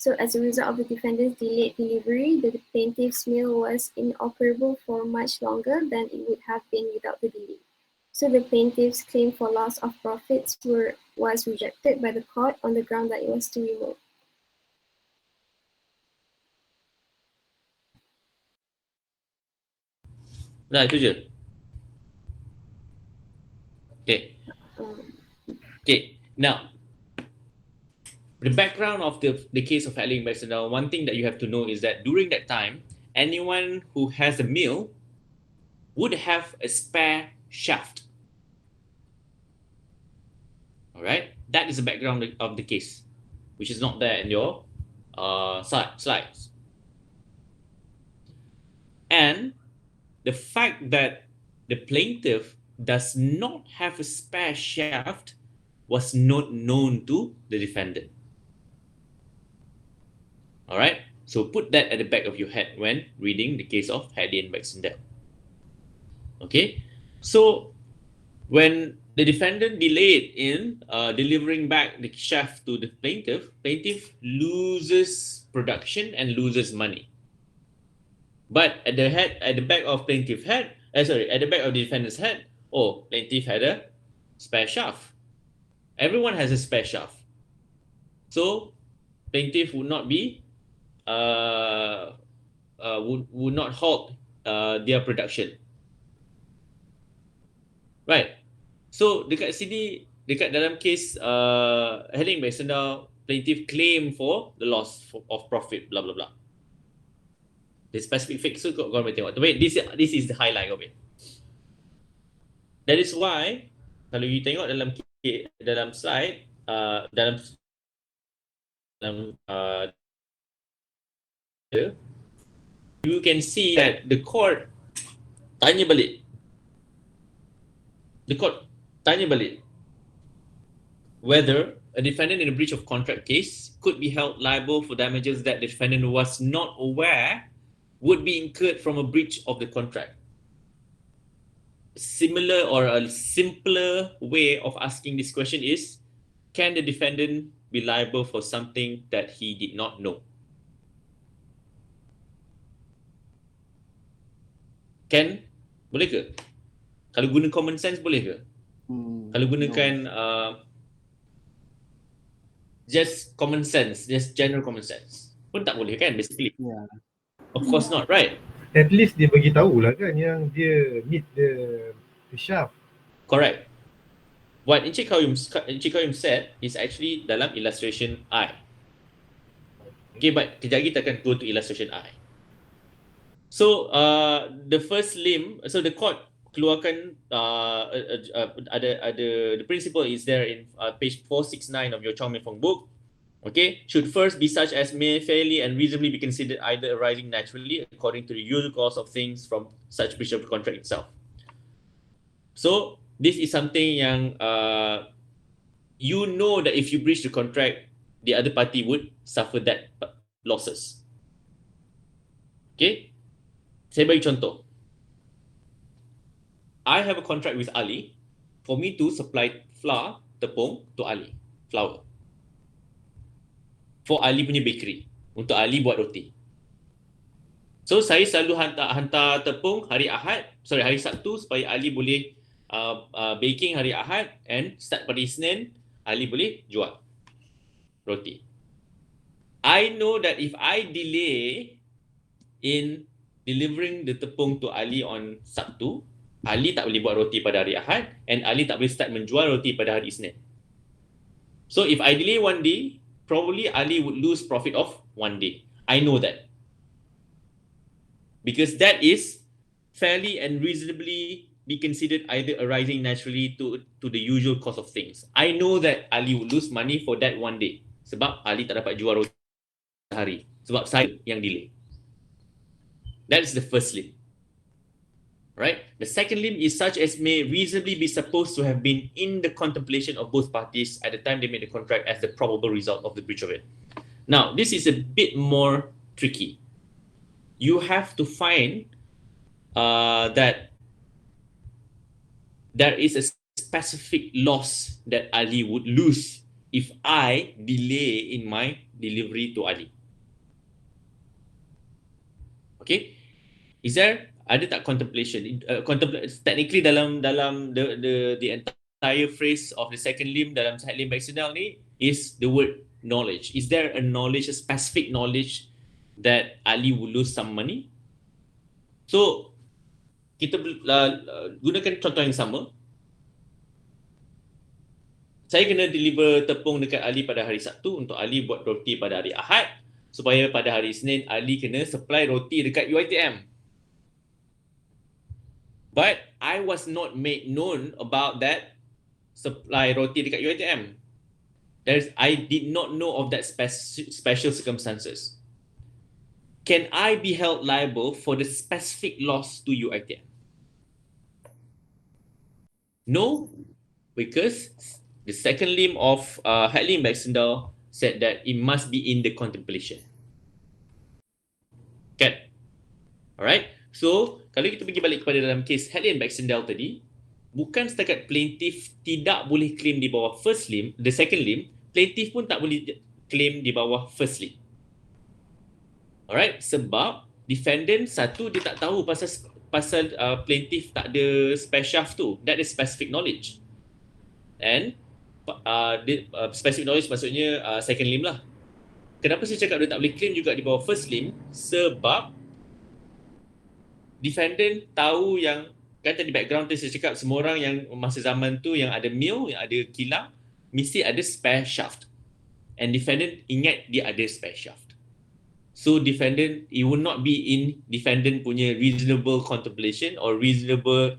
So as a result of the defendant's delayed delivery, the plaintiff's mill was inoperable for much longer than it would have been without the delay. So the plaintiff's claim for loss of profits was rejected by the court on the ground that it was too remote. Dah, itu je. Okay. Okay. Now, the background of the case of Hadley and Baxter, one thing that you have to know is that during that time, anyone who has a mill would have a spare shaft. All right, that is the background of the case, which is not there in your slides. And the fact that the plaintiff does not have a spare shaft was not known to the defendant. All right, so put that at the back of your head when reading the case of Hadley and Baxter. Okay, so when the defendant delayed in delivering back the shaft to the plaintiff loses production and loses money. But at the back of plaintiff head, at the back of the defendant's head, oh, plaintiff had a spare shaft. Everyone has a spare shaft, so plaintiff would not be would not halt their production. Right. So dekat sini, dekat dalam kes Hadley and Baxter, plaintiff claim for the loss of profit, blah blah blah. The specific fix, so kau boleh tengok. Tapi this is the highlight of it. That is why kalau you tengok dalam slide you can see that the court tanya balik. The court tanya balik whether a defendant in a breach of contract case could be held liable for damages that the defendant was not aware would be incurred from a breach of the contract. Similar or a simpler way of asking this question is, can the defendant be liable for something that he did not know? Can? Boleh ke? Kalau guna common sense boleh ke? Kalau gunakan just common sense, just general common sense, pun tak boleh kan basically. Yeah. Of course not, right? At least dia bagi tahulah kan yang dia meet the shaft. Correct. What Encik Qayyum said is actually dalam illustration I. Okay, but kejap lagi kita akan go to illustration I. So the first limb, so the court keluarkan the principle is there in page 469 of your Chong Mei Fong book. Okay, should first be such as may fairly and reasonably be considered either arising naturally according to the usual course of things from such breach of the contract itself. So this is something yang you know that if you breach the contract, the other party would suffer that losses. Okay, saya bagi contoh. I have a contract with Ali for me to supply flour, tepung to Ali, flour. For Ali punya bakery, untuk Ali buat roti. So saya selalu hantar tepung hari Sabtu supaya Ali boleh baking hari Ahad, and start pada Isnin Ali boleh jual roti. I know that if I delay in delivering the tepung to Ali on Sabtu, Ali tak boleh buat roti pada hari Ahad, and Ali tak boleh start menjual roti pada hari Isnin. So if I delay one day, probably Ali would lose profit of one day. I know that. Because that is fairly and reasonably be considered either arising naturally to the usual course of things. I know that Ali would lose money for that one day. Sebab Ali tak dapat jual roti sehari. Sebab saya yang delay. That is the first limb. Right? The second limb is such as may reasonably be supposed to have been in the contemplation of both parties at the time they made the contract as the probable result of the breach of it. Now, this is a bit more tricky. You have to find that there is a specific loss that Ali would lose if I delay in my delivery to Ali. Okay, is there ada tak contemplation? Technically dalam the entire phrase of the second limb dalam side limb accidental ni is the word knowledge. Is there a knowledge, a specific knowledge that Ali will lose some money? So kita gunakan contoh yang sama. Saya kena deliver tepung dekat Ali pada hari Sabtu untuk Ali buat roti pada hari Ahad, supaya pada hari Isnin Ali kena supply roti dekat UiTM. But I was not made known about that supply roti dekat UiTM. I did not know of that special circumstances. Can I be held liable for the specific loss to UiTM? No, because the second limb of head limb accidental said that it must be in the contemplation. Okay. Alright. So, kalau kita pergi balik kepada dalam kes head limb accidental tadi, bukan setakat plaintiff tidak boleh claim di bawah first limb, the second limb, plaintiff pun tak boleh claim di bawah first limb. Alright, sebab defendant satu dia tak tahu pasal plaintiff tak ada spare shaft tu. That is specific knowledge. And specific knowledge maksudnya second limb lah. Kenapa saya cakap dia tak boleh claim juga di bawah first limb? Sebab defendant tahu yang, kan tadi background tu saya cakap semua orang yang masa zaman tu yang ada mill, yang ada kilang, mesti ada spare shaft. And defendant ingat dia ada spare shaft. So defendant, it will not be in defendant punya reasonable contemplation or reasonable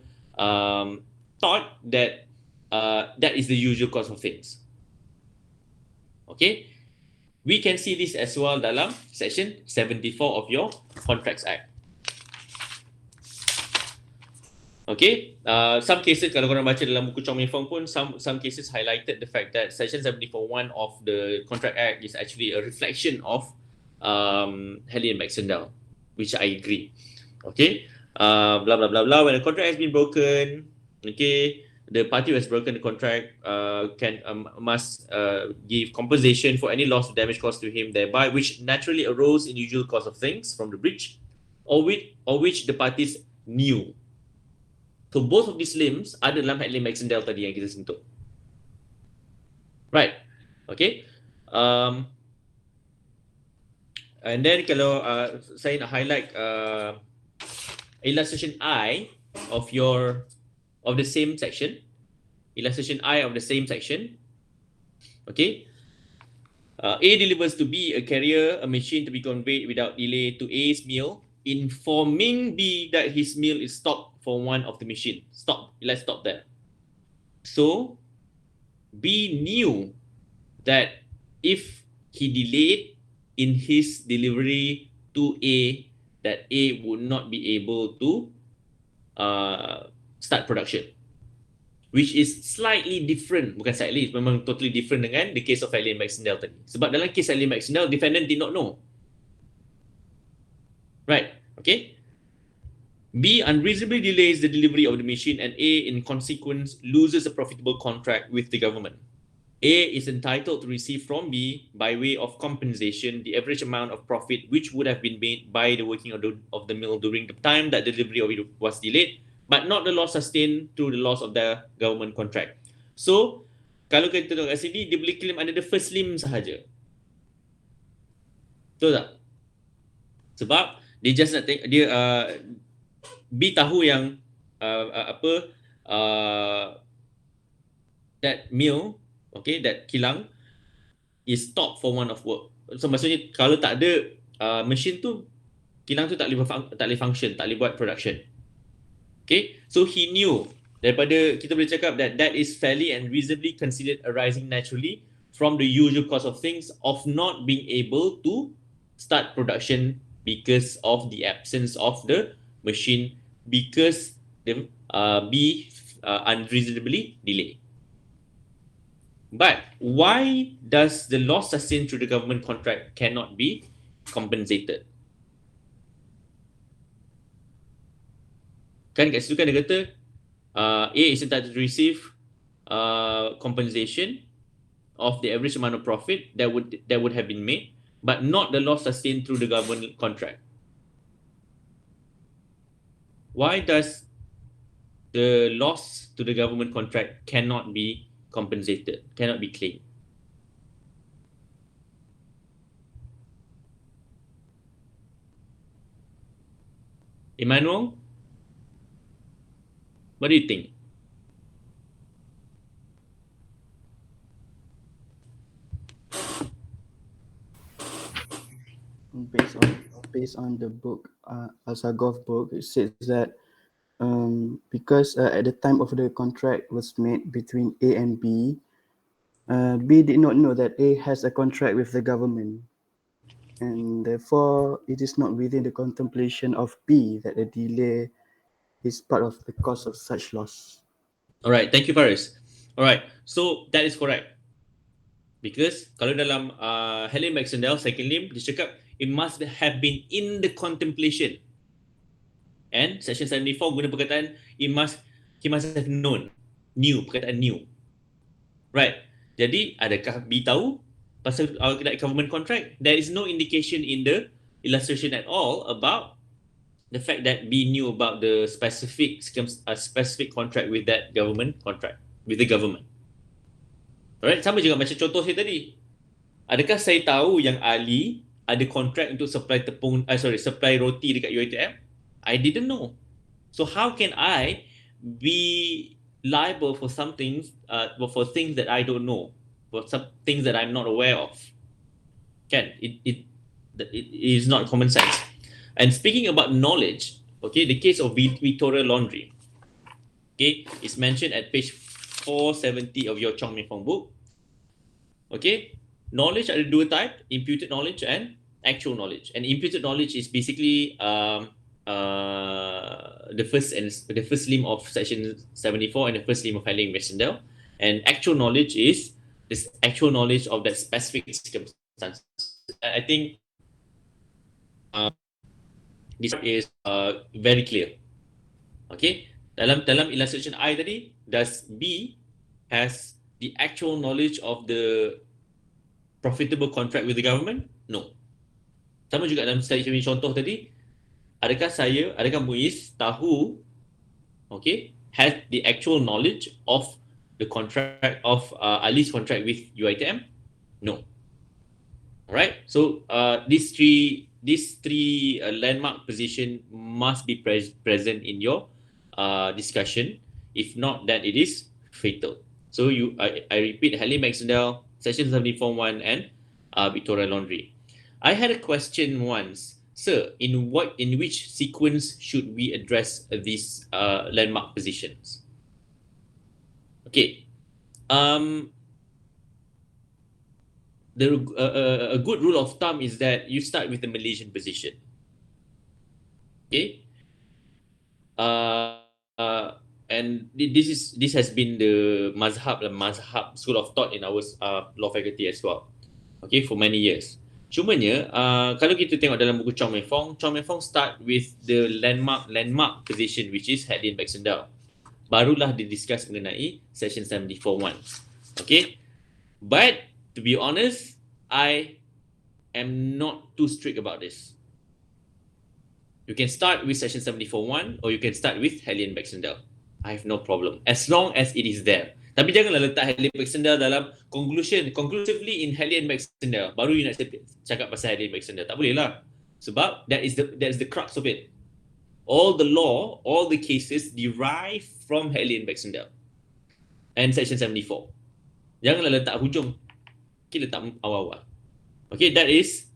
thought that that is the usual course of things. Okay, we can see this as well dalam section 74 of your Contracts Act. Okay, some cases kalau korang baca dalam buku Chong Mei Fong pun some cases highlighted the fact that section 74(1) of the Contract Act is actually a reflection of Helium Accidental, which I agree. Okay, blah blah blah blah. When a contract has been broken, okay, the party who has broken the contract must give compensation for any loss or damage caused to him thereby, which naturally arose in usual course of things from the breach, or which the parties knew. So both of these limbs ada dalam Helium Accidental tadi yang kita sentuh. Right. Okay. And then kalau saya nak highlight illustration I of the same section, illustration I of the same section. Okay. A delivers to B a carrier, a machine to be conveyed without delay to A's mill, informing B that his mill is stopped for one of the machine. Let's stop there. So B knew that if he delayed in his delivery to A, that A would not be able to start production, which is slightly different, bukan slightly, memang totally different dengan the case of Helium Accidental tadi. Sebab dalam case Helium Accidental, defendant did not know. Right, okay. B unreasonably delays the delivery of the machine and A in consequence loses a profitable contract with the government. A is entitled to receive from B by way of compensation the average amount of profit which would have been made by the working of the mill during the time that delivery of it was delayed, but not the loss sustained through the loss of the government contract. So, kalau kita tengok kat sini, dia boleh claim under the first limb sahaja. Betul tak? Sebab dia just nak B tahu yang that mill, okay, that kilang is stopped for one of work. So maksudnya kalau tak ada mesin tu, kilang tu tak boleh function, tak boleh buat production. Okay, so he knew, daripada kita boleh cakap that is fairly and reasonably considered arising naturally from the usual course of things of not being able to start production because of the absence of the machine, because the B unreasonably delay. But why does the loss sustained through the government contract cannot be compensated? Kan kat situ kan dia kata A is entitled to receive compensation of the average amount of profit that would have been made, but not the loss sustained through the government contract. Why does the loss to the government contract cannot be compensated, cannot be claimed? Emmanuel, what do you think? Based on the book, Alsagoff book, it says that because at the time of the contract was made between A and B, B did not know that A has a contract with the government, and therefore it is not within the contemplation of B that the delay is part of the cause of such loss. All right, thank you, Faris. All right, so that is correct. Because kalau dalam Helen Baxendale, second limb, dia cakap it must have been in the contemplation. And section 74 guna perkataan he must have knew, perkataan knew. Right. Jadi adakah B tahu pasal government contract? There is no indication in the illustration at all about the fact that B knew about the specific contract with that government contract, with the government. Alright, sama juga macam contoh saya tadi. Adakah saya tahu yang Ali ada kontrak untuk supply supply roti dekat UiTM? I didn't know. So how can I be liable for something, for things that I don't know, for some things that I'm not aware of? It is not common sense. And speaking about knowledge, okay, the case of Victoria Laundry, okay, is mentioned at page 470 of your Chong Mei Fong book. Okay, knowledge ada dua type, imputed knowledge and actual knowledge. And imputed knowledge is basically the first limb of section 74 and the first limb of Helen Baxendale. And actual knowledge is this actual knowledge of that specific circumstance. I think this is very clear. Okay, dalam illustration I tadi, does B has the actual knowledge of the profitable contract with the government? No. Sama juga dalam contoh tadi, adakah Muiz tahu, okay, has the actual knowledge of the contract of Ali's contract with UiTM? No. Alright, so these three landmark position must be present in your discussion. If not, then it is fatal. So I repeat, Helen Baxendale, section 74.1 and Victoria Laundry. I had a question once, sir, in which sequence should we address these landmark positions? Okay, a good rule of thumb is that you start with the Malaysian position. Okay, and this has been the mazhab school of thought in our law faculty as well. Okay, for many years. Cumanya, kalau kita tengok dalam buku Chong Mei Fong start with the landmark position, which is Helen Baxendale. Barulah didiscuss mengenai section 74.1. Okay, but to be honest, I am not too strict about this. You can start with section 74.1 or you can start with Helen Baxendale. I have no problem as long as it is there. Tapi janganlah letak Helen Baxendale dalam conclusively in Helen Baxendale. Baru you nak cakap pasal Helen Baxendale. Tak boleh lah. Sebab that is the crux of it. All the law, all the cases derive from Helen Baxendale and section 74. Janganlah letak hujung. Okay, letak awal-awal. Okay, that is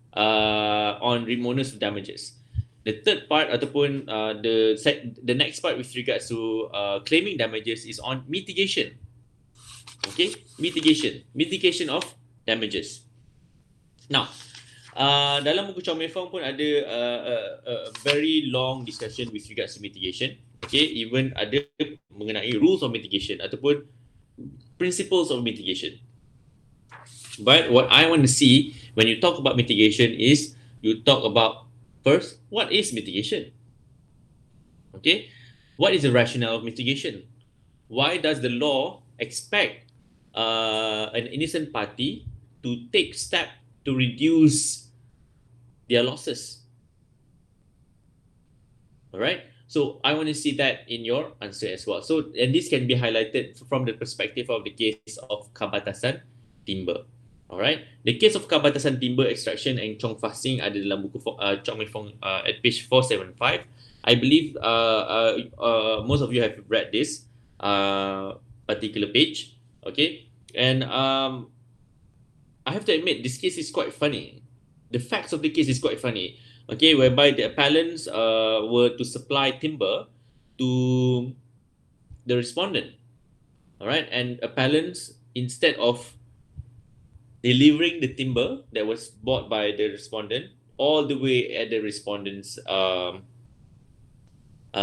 on remoteness of damages. The third part ataupun the next part with regards to claiming damages is on mitigation. Okay, mitigation of damages. Now, dalam buku Chong Mei Fong pun ada a very long discussion with regards to mitigation. Okay, even ada mengenai rules of mitigation ataupun principles of mitigation. But what I want to see when you talk about mitigation is you talk about first, what is mitigation? Okay, what is the rationale of mitigation? Why does the law expect an innocent party to take step to reduce their losses. All right. So I want to see that in your answer as well. So, and this can be highlighted from the perspective of the case of Kabatasan Timber. All right. The case of Kabatasan Timber Extraction and Chong Fah Sing ada dalam buku Chong Mei Fong at page 475. I believe most of you have read this particular page. Okay. And I have to admit, this case is quite funny. The facts of the case is quite funny. Okay, whereby the appellants were to supply timber to the respondent. All right, and appellants, instead of delivering the timber that was bought by the respondent all the way at the respondent's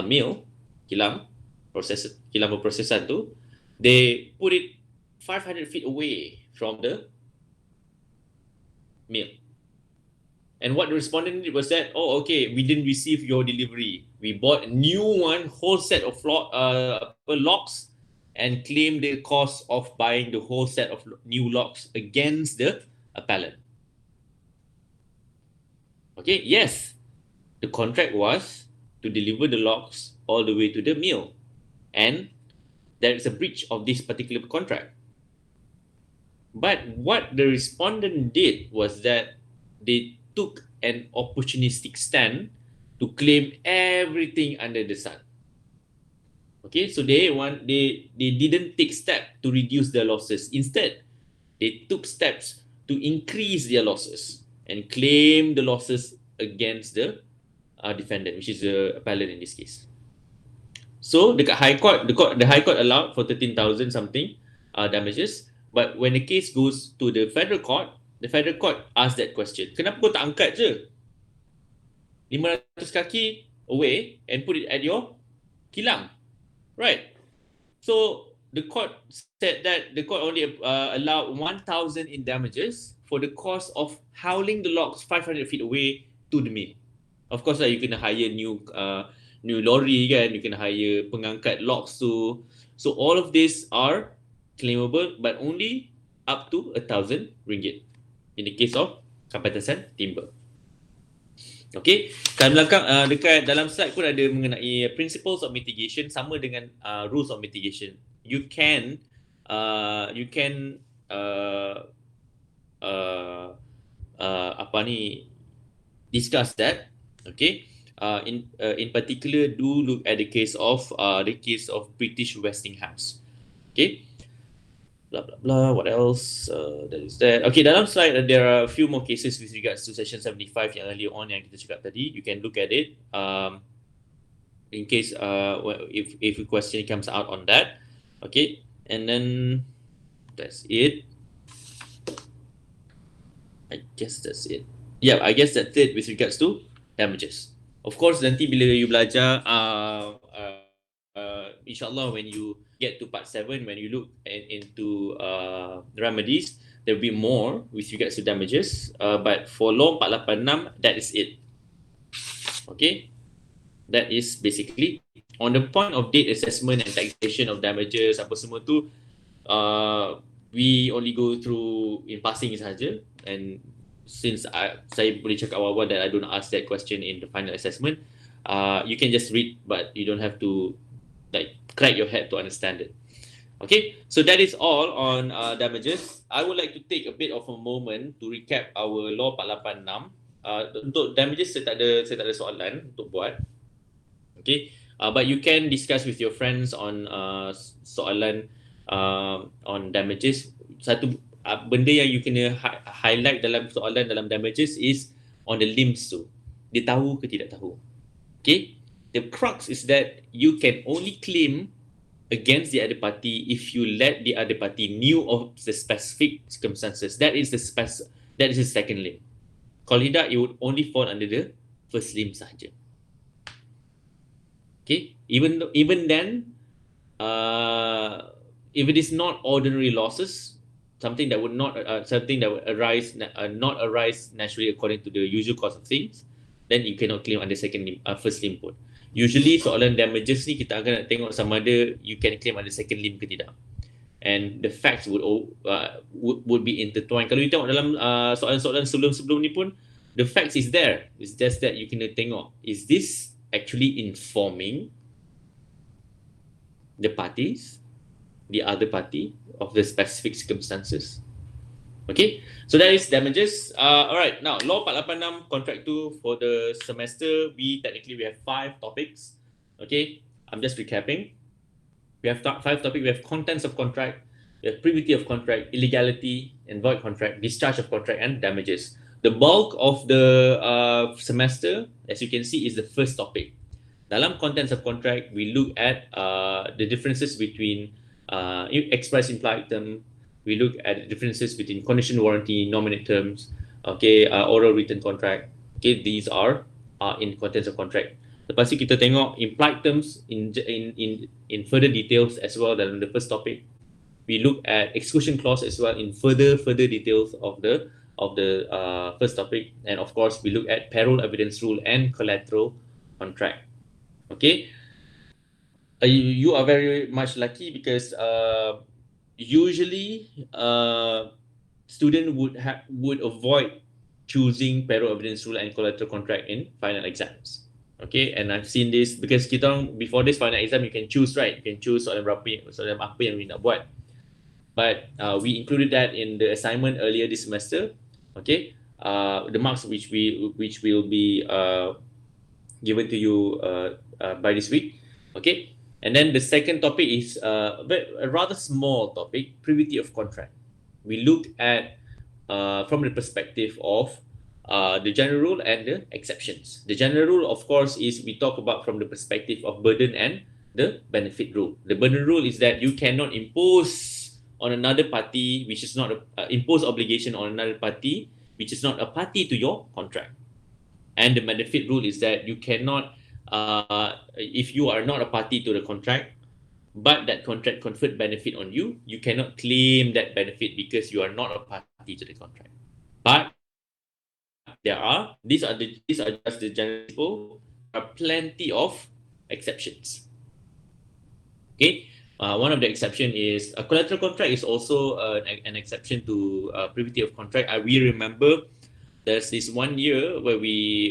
mill, kilang perprosesan tu, they put it 500 feet away from the mill. And what the respondent did was that, oh, okay, we didn't receive your delivery. We bought a new one, whole set of locks, and claimed the cost of buying the whole set of new locks against the appellant. Okay, yes, the contract was to deliver the locks all the way to the mill. And there is a breach of this particular contract. But what the respondent did was that they took an opportunistic stand to claim everything under the sun. Okay, so they didn't take steps to reduce their losses. Instead, they took steps to increase their losses and claim the losses against the defendant, which is the appellant in this case. So the High Court allowed for 13,000 something damages, but when the case goes to the Federal Court asked that question. Kenapa kau tak angkat je 500 kaki away and put it at your kilang? Right. So the court said that the court only allowed 1,000 in damages for the cost of hauling the logs 500 feet away to the mill. Of course, you can hire new lorry kan, you can hire pengangkat logs tu. So all of these are claimable, but only up to 1,000 ringgit. In the case of Kabatasan Timber. Okay, kat belakang dekat dalam slide pun ada mengenai principles of mitigation, sama dengan rules of mitigation. You can discuss that. Okay, in particular, do look at the case of British Westinghouse. Okay. Blah blah blah. What else? That is that. Okay, dalam slide there are a few more cases with regards to section 75 yang earlier on yang kita cakap tadi. You can look at it. In case if a question comes out on that. Okay, and then that's it. I guess that's it. Yeah, I guess that's it with regards to damages. Of course, nanti bila you belajar, insyaAllah when you get to part 7, when you look into remedies, there will be more with regards to damages. But for law 486, that is it. Okay, that is basically on the point of date assessment and taxation of damages. Apa semua tu, we only go through in passing saja. And since saya boleh cakap awal-awal that I don't ask that question in the final assessment, you can just read, but you don't have to like crack your head to understand it. Okay, so that is all on damages. I would like to take a bit of a moment to recap our law 486. Untuk damages saya tak ada soalan untuk buat. Okay, but you can discuss with your friends on soalan on damages. Satu benda yang you kena highlight dalam soalan dalam damages is on the limbs tu. Dia tahu ke tidak tahu. Okay, the crux is that you can only claim against the other party if you let the other party knew of the specific circumstances. That is the second limb. Kalau tidak, it would only fall under the first limb sahaja. Okay, even then, if it is not ordinary losses, something that would arise naturally according to the usual course of things, then you cannot claim under first limb pun. Usually soalan damages ni kita akan nak tengok sama ada you can claim under second limb ke tidak. and the facts would be intertwined. Kalau you tengok dalam soalan-soalan sebelum ni pun, the facts is there. It's just that you kena tengok, is this actually informing the parties, the other party, of the specific circumstances? Okay, so that is damages. All right, now law 486 contract 2 for the semester. We have 5 topics. Okay, I'm just recapping. We have 5 topics. We have contents of contract, we have privity of contract, illegality and void contract, discharge of contract, and damages. The bulk of the semester, as you can see, is the first topic. Dalam contents of contract, we look at the differences between express implied term. We look at the differences between condition warranty, nominate terms, okay, oral written contract. Okay, these are in contents of contract. Lepas tu kita tengok implied terms in further details as well dalam the first topic. We look at exclusion clause as well in further details of the first topic, and of course we look at parole evidence rule and collateral contract. Okay, you are very much lucky because usually student would avoid choosing parole evidence rule and collateral contract in final exams. Okay, and I've seen this because kita orang before this final exam you can choose, right? You can choose soalan apa yang we nak buat. But we included that in the assignment earlier this semester. Okay, the marks which will be given to you by this week. Okay, and then the second topic is a rather small topic, privity of contract. We look at from the perspective of the general rule and the exceptions. The general rule, of course, is we talk about from the perspective of burden and the benefit rule. The burden rule is that you cannot impose on another party which is not impose obligation on another party which is not a party to your contract. And the benefit rule is that you cannot, if you are not a party to the contract, but that contract conferred benefit on you, you cannot claim that benefit because you are not a party to the contract. But these are just the general principle. There are plenty of exceptions. Okay, one of the exception is a collateral contract is also an exception to privity of contract. We remember there's this one year where we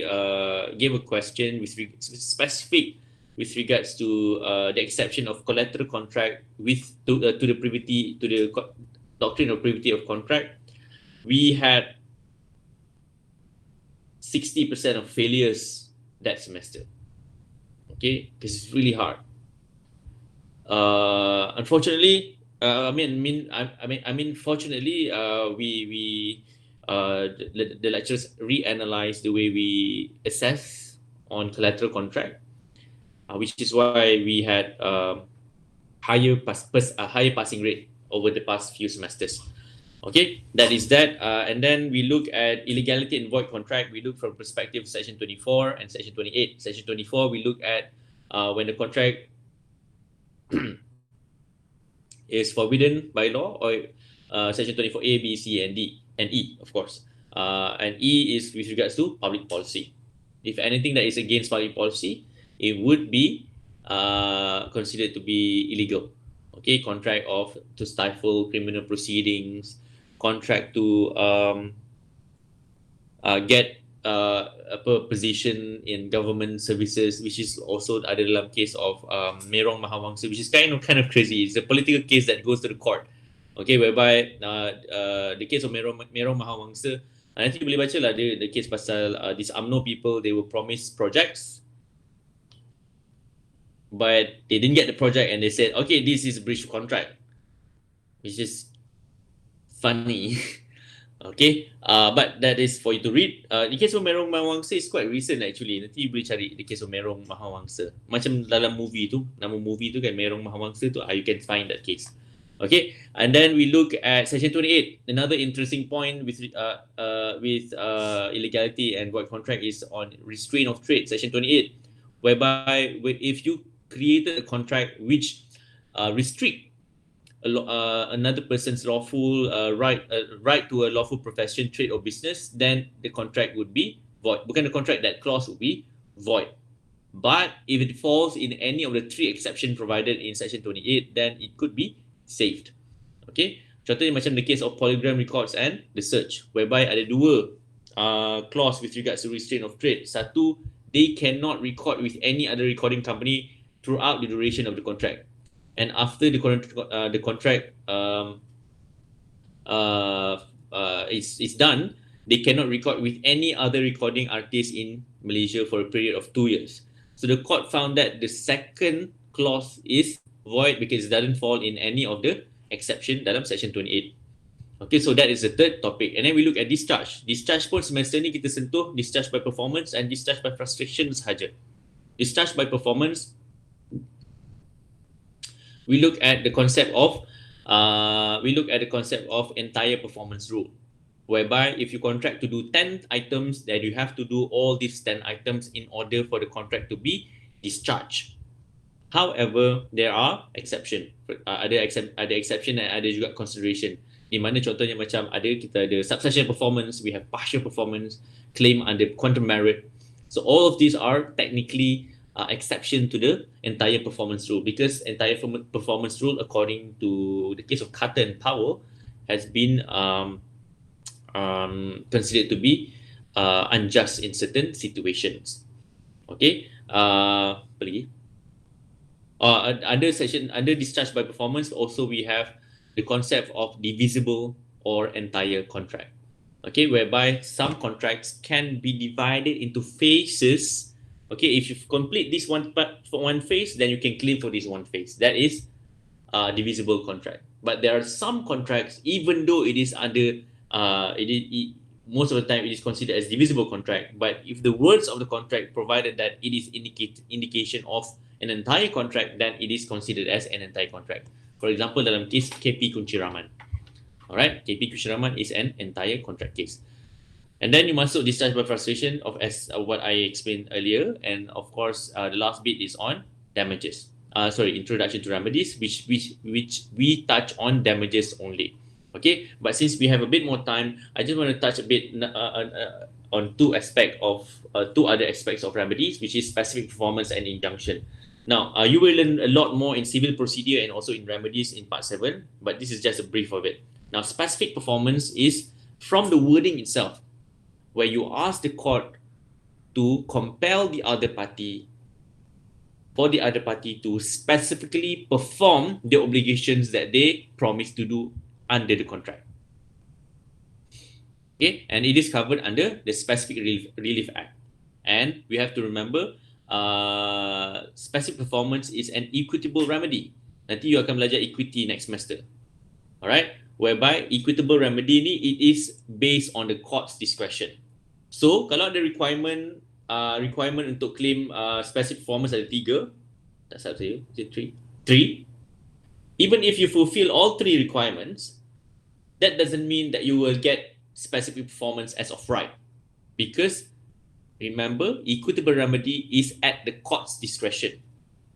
gave a question specific with regards to the exception of collateral contract to the privity, to the doctrine of privity of contract. We had 60% of failures that semester. Okay, because it's really hard. Unfortunately, fortunately, the lecturers reanalyze the way we assess on collateral contract, which is why we had higher passing rate over the past few semesters. Okay, that is that. And then we look at illegality and void contract. We look from perspective of section 24 and section 28. Section 24, we look at when the contract is forbidden by law, or section 24A, B, C, and D, and E, of course. And E is with regards to public policy. If anything that is against public policy, it would be considered to be illegal. Okay, contract to stifle criminal proceedings, contract to get a position in government services, which is also ada dalam case of Merong Mahawangsa, which is kind of crazy. It's a political case that goes to the court. Okay, whereby the case of Merong Mahawangsa, nanti boleh baca lah the case pasal these UMNO people, they were promised projects, but they didn't get the project and they said, okay, this is breach of contract, which is funny. Okay, but that is for you to read. The case of Merong Mahawangsa is quite recent actually. Nanti boleh cari the case of Merong Mahawangsa. Macam dalam movie tu, nama movie tu kan Merong Mahawangsa tu, you can find that case. Okay, and then we look at section 28. Another interesting point with illegality and void contract is on restraint of trade, section 28, whereby if you created a contract which restrict another person's lawful right to a lawful profession, trade, or business, then the contract would be void. Bukan the contract, that clause would be void. But if it falls in any of the 3 exceptions provided in section 28, then it could be saved. Okay, contohnya macam the case of polygram records and the search, whereby ada dua clause with regards to restraint of trade. Satu, they cannot record with any other recording company throughout the duration of the contract, and after the contract is done, they cannot record with any other recording artist in Malaysia for a period of 2 years. So the court found that the second clause is void because it doesn't fall in any of the exception dalam section 28. Okay, so that is the third topic. And then we look at discharge. Discharge pun semester ni kita sentuh discharge by performance and discharge by frustration sahaja. Discharge by performance, we look at the concept of entire performance rule, whereby if you contract to do 10 items, then you have to do all these 10 items in order for the contract to be discharged. However, there are exception. Ada exception dan ada juga consideration. Di mana contohnya macam kita ada substantial performance, we have partial performance, claim under quantum merit. So all of these are technically exception to the entire performance rule, because entire performance rule, according to the case of Carter and Powell, has been considered to be unjust in certain situations. Okay, apa lagi? Under discharge by performance, also we have the concept of divisible or entire contract. Okay, whereby some contracts can be divided into phases. Okay, if you complete this one phase, then you can claim for this one phase. That is divisible contract. But there are some contracts, even though it is under most of the time it is considered as divisible contract, but if the words of the contract provided that it is indication of an entire contract, then it is considered as an entire contract. For example, dalam case KP Kunciraman. Alright, KP Kunciraman is an entire contract case. And then you masuk discharge by frustration of as what I explained earlier, and of course the last bit is on damages. Introduction to remedies, which we touch on damages only. Okay, but since we have a bit more time, I just want to touch a bit on two other aspects of remedies, which is specific performance and injunction. Now, you will learn a lot more in civil procedure and also in remedies in part 7, but this is just a brief of it. Now, specific performance is from the wording itself, where you ask the court to compel the other party, for the other party to specifically perform the obligations that they promised to do under the contract. Okay, and it is covered under the Specific Relief Act. And we have to remember, specific performance is an equitable remedy. Nanti you akan belajar equity next semester. Alright, whereby equitable remedy ni, it is based on the court's discretion. So kalau ada requirement untuk claim specific performance ada 3, tak salah saya, is it 3? Even if you fulfill all 3 requirements, that doesn't mean that you will get specific performance as of right, because remember, equitable remedy is at the court's discretion.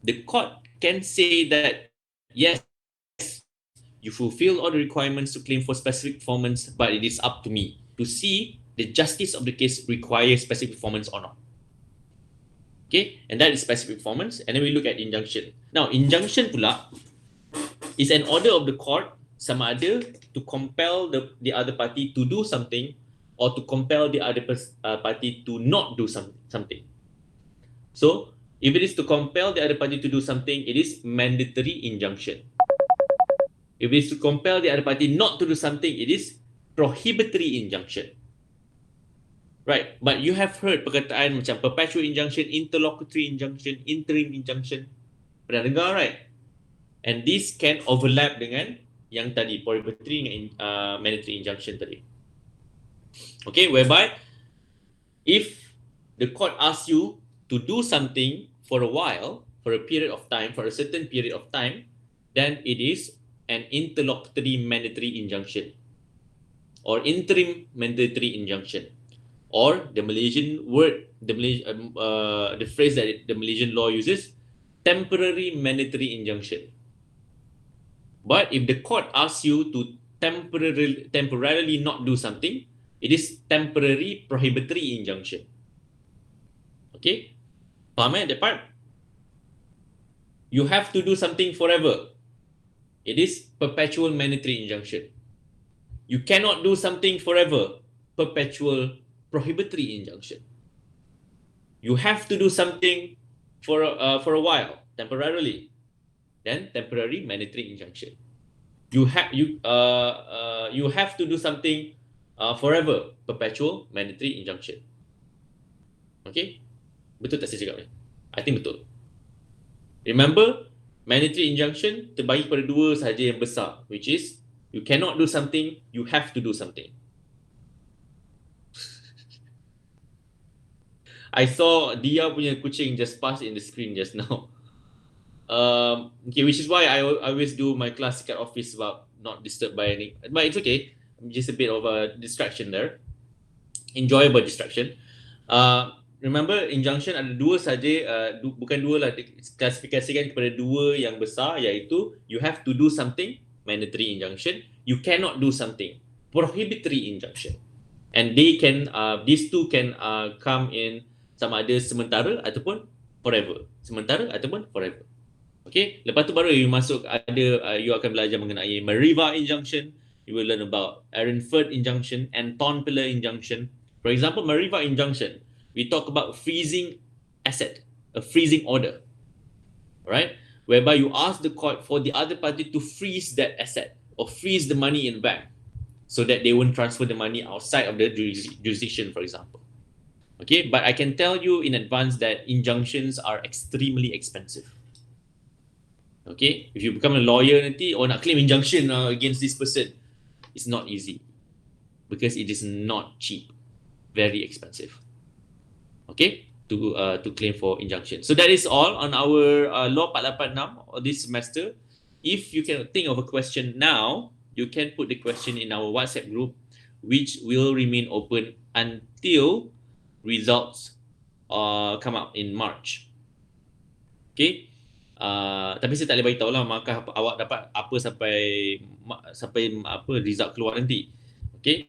The court can say that yes, you fulfill all the requirements to claim for specific performance, but it is up to me to see the justice of the case requires specific performance or not. Okay, and that is specific performance. And then we look at injunction. Now, injunction pula is an order of the court sama ada to compel the other party to do something or to compel the other party to not do something. So, if it is to compel the other party to do something, it is mandatory injunction. If it is to compel the other party not to do something, it is prohibitory injunction. Right, but you have heard perkataan macam perpetual injunction, interlocutory injunction, interim injunction. Pernah dengar, right? And this can overlap dengan yang tadi, prohibitory dengan mandatory injunction tadi. Okay, whereby if the court asks you to do something for a while, for a period of time, for a certain period of time, then it is an interlocutory mandatory injunction or interim mandatory injunction. Or the Malaysian word, the phrase that the Malaysian law uses, temporary mandatory injunction. But if the court asks you to temporarily not do something, it is temporary prohibitory injunction. Okay? Faham that part? You have to do something forever. It is perpetual mandatory injunction. You cannot do something forever, perpetual prohibitory injunction. You have to do something for a while, temporarily, then temporary mandatory injunction. You have to do something forever, perpetual mandatory injunction. Okay, betul tak saya cakap ni? I think betul. Remember, mandatory injunction terbagi pada dua sahaja yang besar, which is you cannot do something, you have to do something. I saw Dia punya kucing just pass in the screen just now. Okay, which is why I always do my class kat office about not disturbed by any, but it's okay. Just a bit of a distraction there. Enjoyable distraction. Remember, injunction ada dua saja, bukan dua lah, klasifikasikan kepada dua yang besar, iaitu you have to do something, mandatory injunction, you cannot do something, prohibitory injunction. And they can, these two can come in sama ada sementara ataupun forever. Sementara ataupun forever. Okay, lepas tu baru you masuk ada, you akan belajar mengenai Mariva injunction, you will learn about Ehrenfurth injunction and Thornpiller injunction. For example, Mariva injunction, we talk about freezing asset, a freezing order, right? Whereby you ask the court for the other party to freeze that asset or freeze the money in the bank so that they won't transfer the money outside of the jurisdiction, for example. Okay, but I can tell you in advance that injunctions are extremely expensive. Okay, if you become a lawyer nanti, or nak claim injunction against this person, it's not easy because it is not cheap, very expensive. Okay, to claim for injunction. So that is all on our Law 486 this semester. If you can think of a question now, you can put the question in our WhatsApp group, which will remain open until results come out in March. Okay. Tapi saya tak boleh beritahu lah maka awak dapat apa sampai apa result keluar nanti. Okay.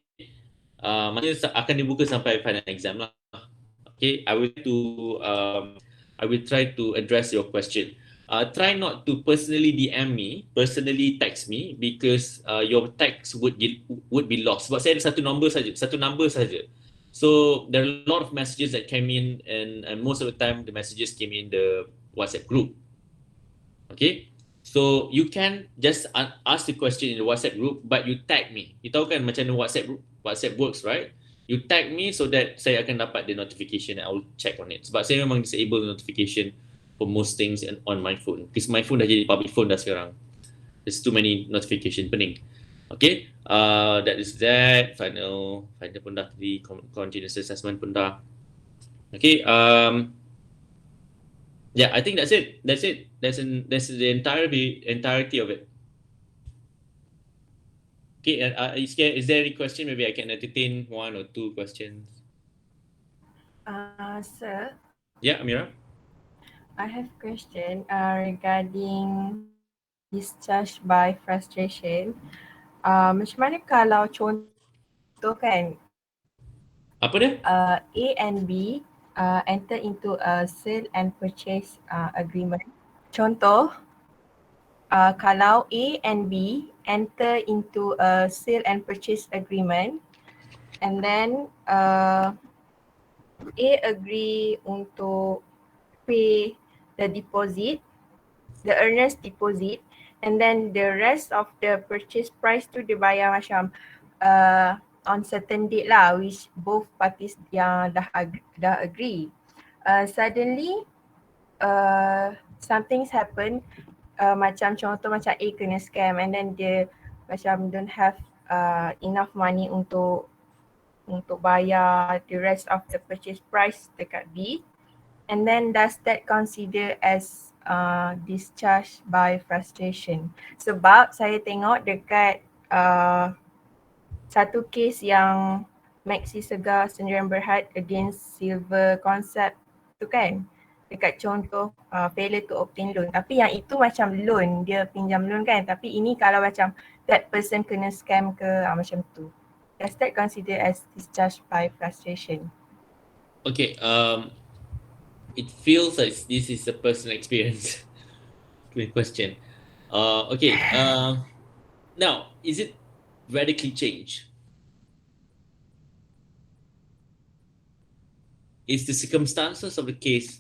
Maknanya akan dibuka sampai final exam lah. Okay. I will try to address your question. Try not to personally DM me, personally text me, because your text would be lost. Sebab saya ada satu number saja. So there are a lot of messages that came in, and most of the time the messages came in the WhatsApp group. Okay, so you can just ask the question in the WhatsApp group, but you tag me. You tahu kan macam mana WhatsApp works, right? You tag me so that saya akan dapat the notification and I will check on it. Sebab saya memang disable the notification for most things on my phone. Because my phone dah jadi public phone dah sekarang. There's too many notification pening. Okay, that is that. Final pun dah tadi, continuous assessment pun dah. Okay, yeah, I think that's it. That's the entirety of it. Okay, is there any question? Maybe I can entertain one or two questions. Sir. Yeah, Amira. I have a question regarding discharge by frustration. Macam mana kalau contoh kan Apa dia? A and B enter into a sale and purchase agreement. Contoh, kalau A and B enter into a sale and purchase agreement, and then A agree untuk pay the deposit, the earnest deposit, and then the rest of the purchase price tu dia bayar macam on certain date lah, which both parties yang dah agree. Suddenly something's happen, macam contoh macam A kena scam and then dia macam don't have enough money untuk bayar the rest of the purchase price dekat B, and then does that consider as discharge by frustration? Sebab saya tengok dekat satu kes yang Maxi Segar Sendirian Berhad against Silver Concept tu kan, dekat contoh failure to obtain loan, tapi yang itu macam loan, dia pinjam loan kan, tapi ini kalau macam that person kena scam ke macam tu, does that consider as discharge by frustration? Okay, it feels like this is a personal experience question. Okay. Now, is it radically changed? Is the circumstances of the case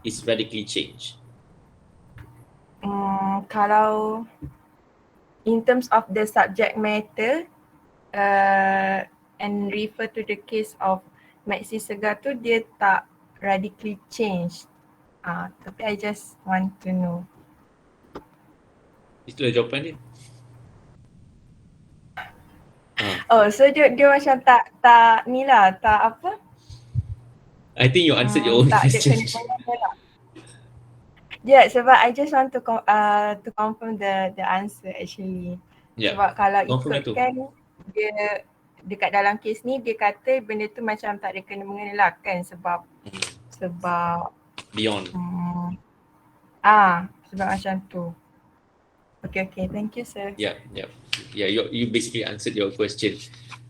is radically changed? Kalau in terms of the subject matter and refer to the case of Maxi Segar tu, dia tak radically changed. Tapi I just want to know. Itulah jawapan dia. Oh, so dia macam tak ni lah, tak apa? I think you answered your own Tak ada question. kena-mengena lah. Yeah, sebab I just want to confirm the answer actually. Yeah. Sebab kalau Confirm itu. ikutkan dia dekat dalam kes ni dia kata benda tu macam tak ada kena-mengena lah kan sebab Beyond. Sebab macam tu. Okay, thank you sir. Yeah. You basically answered your question,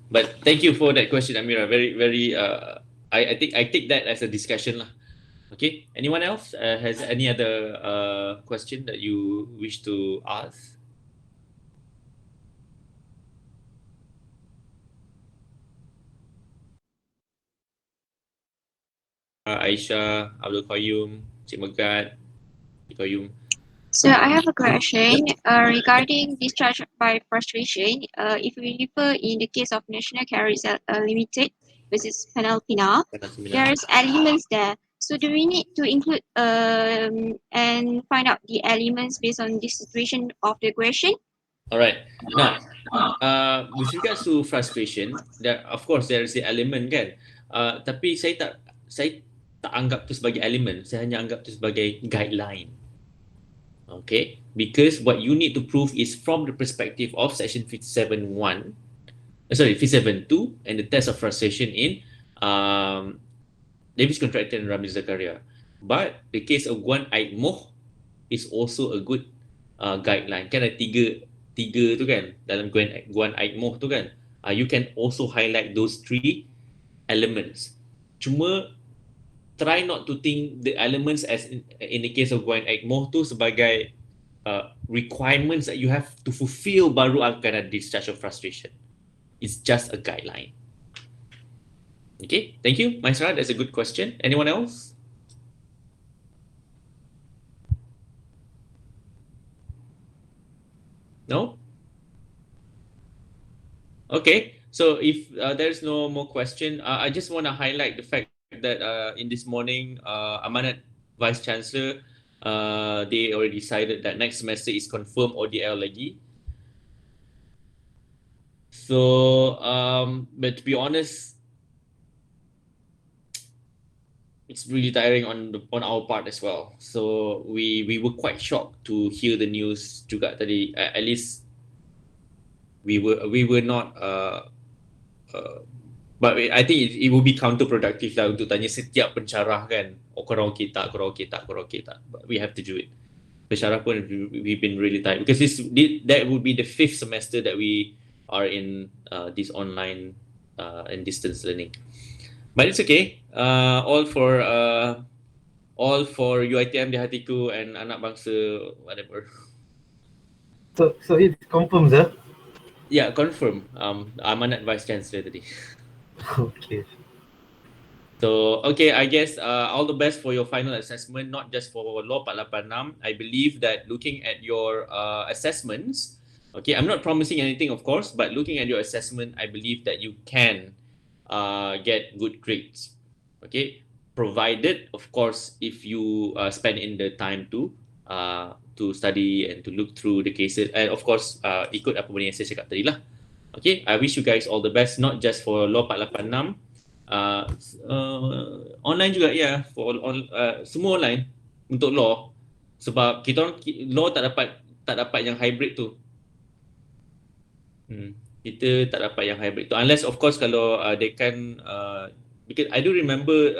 but thank you for that question, Amira. Very. I think I take that as a discussion lah. Okay. Anyone else has any other question that you wish to ask? Aisyah, Abdul Qayyum, Cik Megat, Cik Qayyum. So I have a question regarding discharge by frustration. If we refer in the case of National Carriers Limited versus Penalpina, there's elements there. So do we need to include and find out the elements based on the situation of the question? Alright. Now, with regards to frustration, of course there is the element kan. Tapi saya tak anggap tu sebagai element. Saya hanya anggap tu sebagai guideline. Okay, because what you need to prove is from the perspective of section 57.2 and the test of frustration in Davis Contractor and Ramli Zakaria. But the case of Guan Aid Moh is also a good guideline. Kan ada tiga tu kan dalam Guan Aid Moh tu kan. You can also highlight those three elements. Cuma try not to think the elements as in the case of Guan Aid Moh tu sebagai requirements that you have to fulfill baru akan ada discharge of frustration. It's just a guideline. Okay, thank you, Maisra. That's a good question. Anyone else? No? Okay, so if there's no more question, I just want to highlight the fact that in this morning, Amanat Vice Chancellor, they already decided that next semester is confirmed ODL lagi. So, but to be honest, it's really tiring on our part as well. So we were quite shocked to hear the news juga tadi. At least we were not. But I think it will be counterproductive lah untuk tanya setiap pencarah kan. Korang okey tak. But we have to do it. Pencarah pun we've been really tired because that would be the 5th semester that we are in this online and distance learning. But it's okay. All for UiTM di hatiku and anak bangsa whatever. So it's confirmed, sir? Yeah, confirm. Amanat Vice Chancellor tadi. Okay. So okay, I guess all the best for your final assessment, not just for Law 486. I believe that looking at your assessments, okay, I'm not promising anything of course, but looking at your assessment, I believe that you can get good grades. Okay, provided of course if you spend in the time to study and to look through the cases and of course ikut apa benda yang saya cakap tadi lah. Okay, I wish you guys all the best, not just for Law 486, online juga for semua online untuk law, sebab kita orang law tak dapat yang hybrid tu. Kita tak dapat yang hybrid tu unless of course kalau dekan because I do remember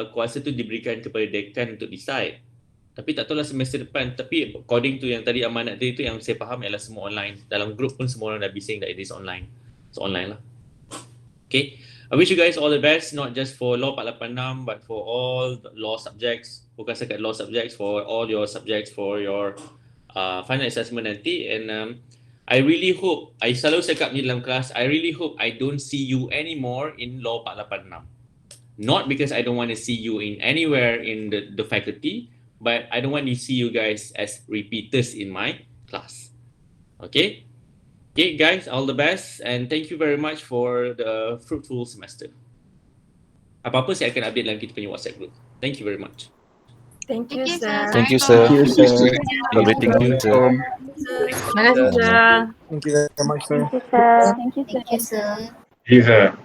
kuasa tu diberikan kepada dekan untuk decide, tapi tak tahulah semester depan. Tapi according to yang tadi amanat tadi tu yang saya faham ialah semua online. Dalam group pun semua orang dah bising that it is online. So online lah. Okay. I wish you guys all the best, not just for Law 486, but for all the law subjects. Bukan sekat law subjects, for all your subjects, for your final assessment nanti. And I really hope, I selalu cakap ni dalam kelas, I really hope I don't see you anymore in Law 486. Not because I don't want to see you in anywhere in the faculty, but I don't want to see you guys as repeaters in my class. Okay? Okay, guys, all the best, and thank you very much for the fruitful semester. Apa-apa saya akan update dalam kita punya WhatsApp group. Thank you very much. Thank you, Thank you, sir. sir. Thank you, sir. Thank you, sir. Celebrating you, sir. Terima kasih, sir. Thank you very much, sir. Thank you, sir. Thank you, sir. Yes, sir.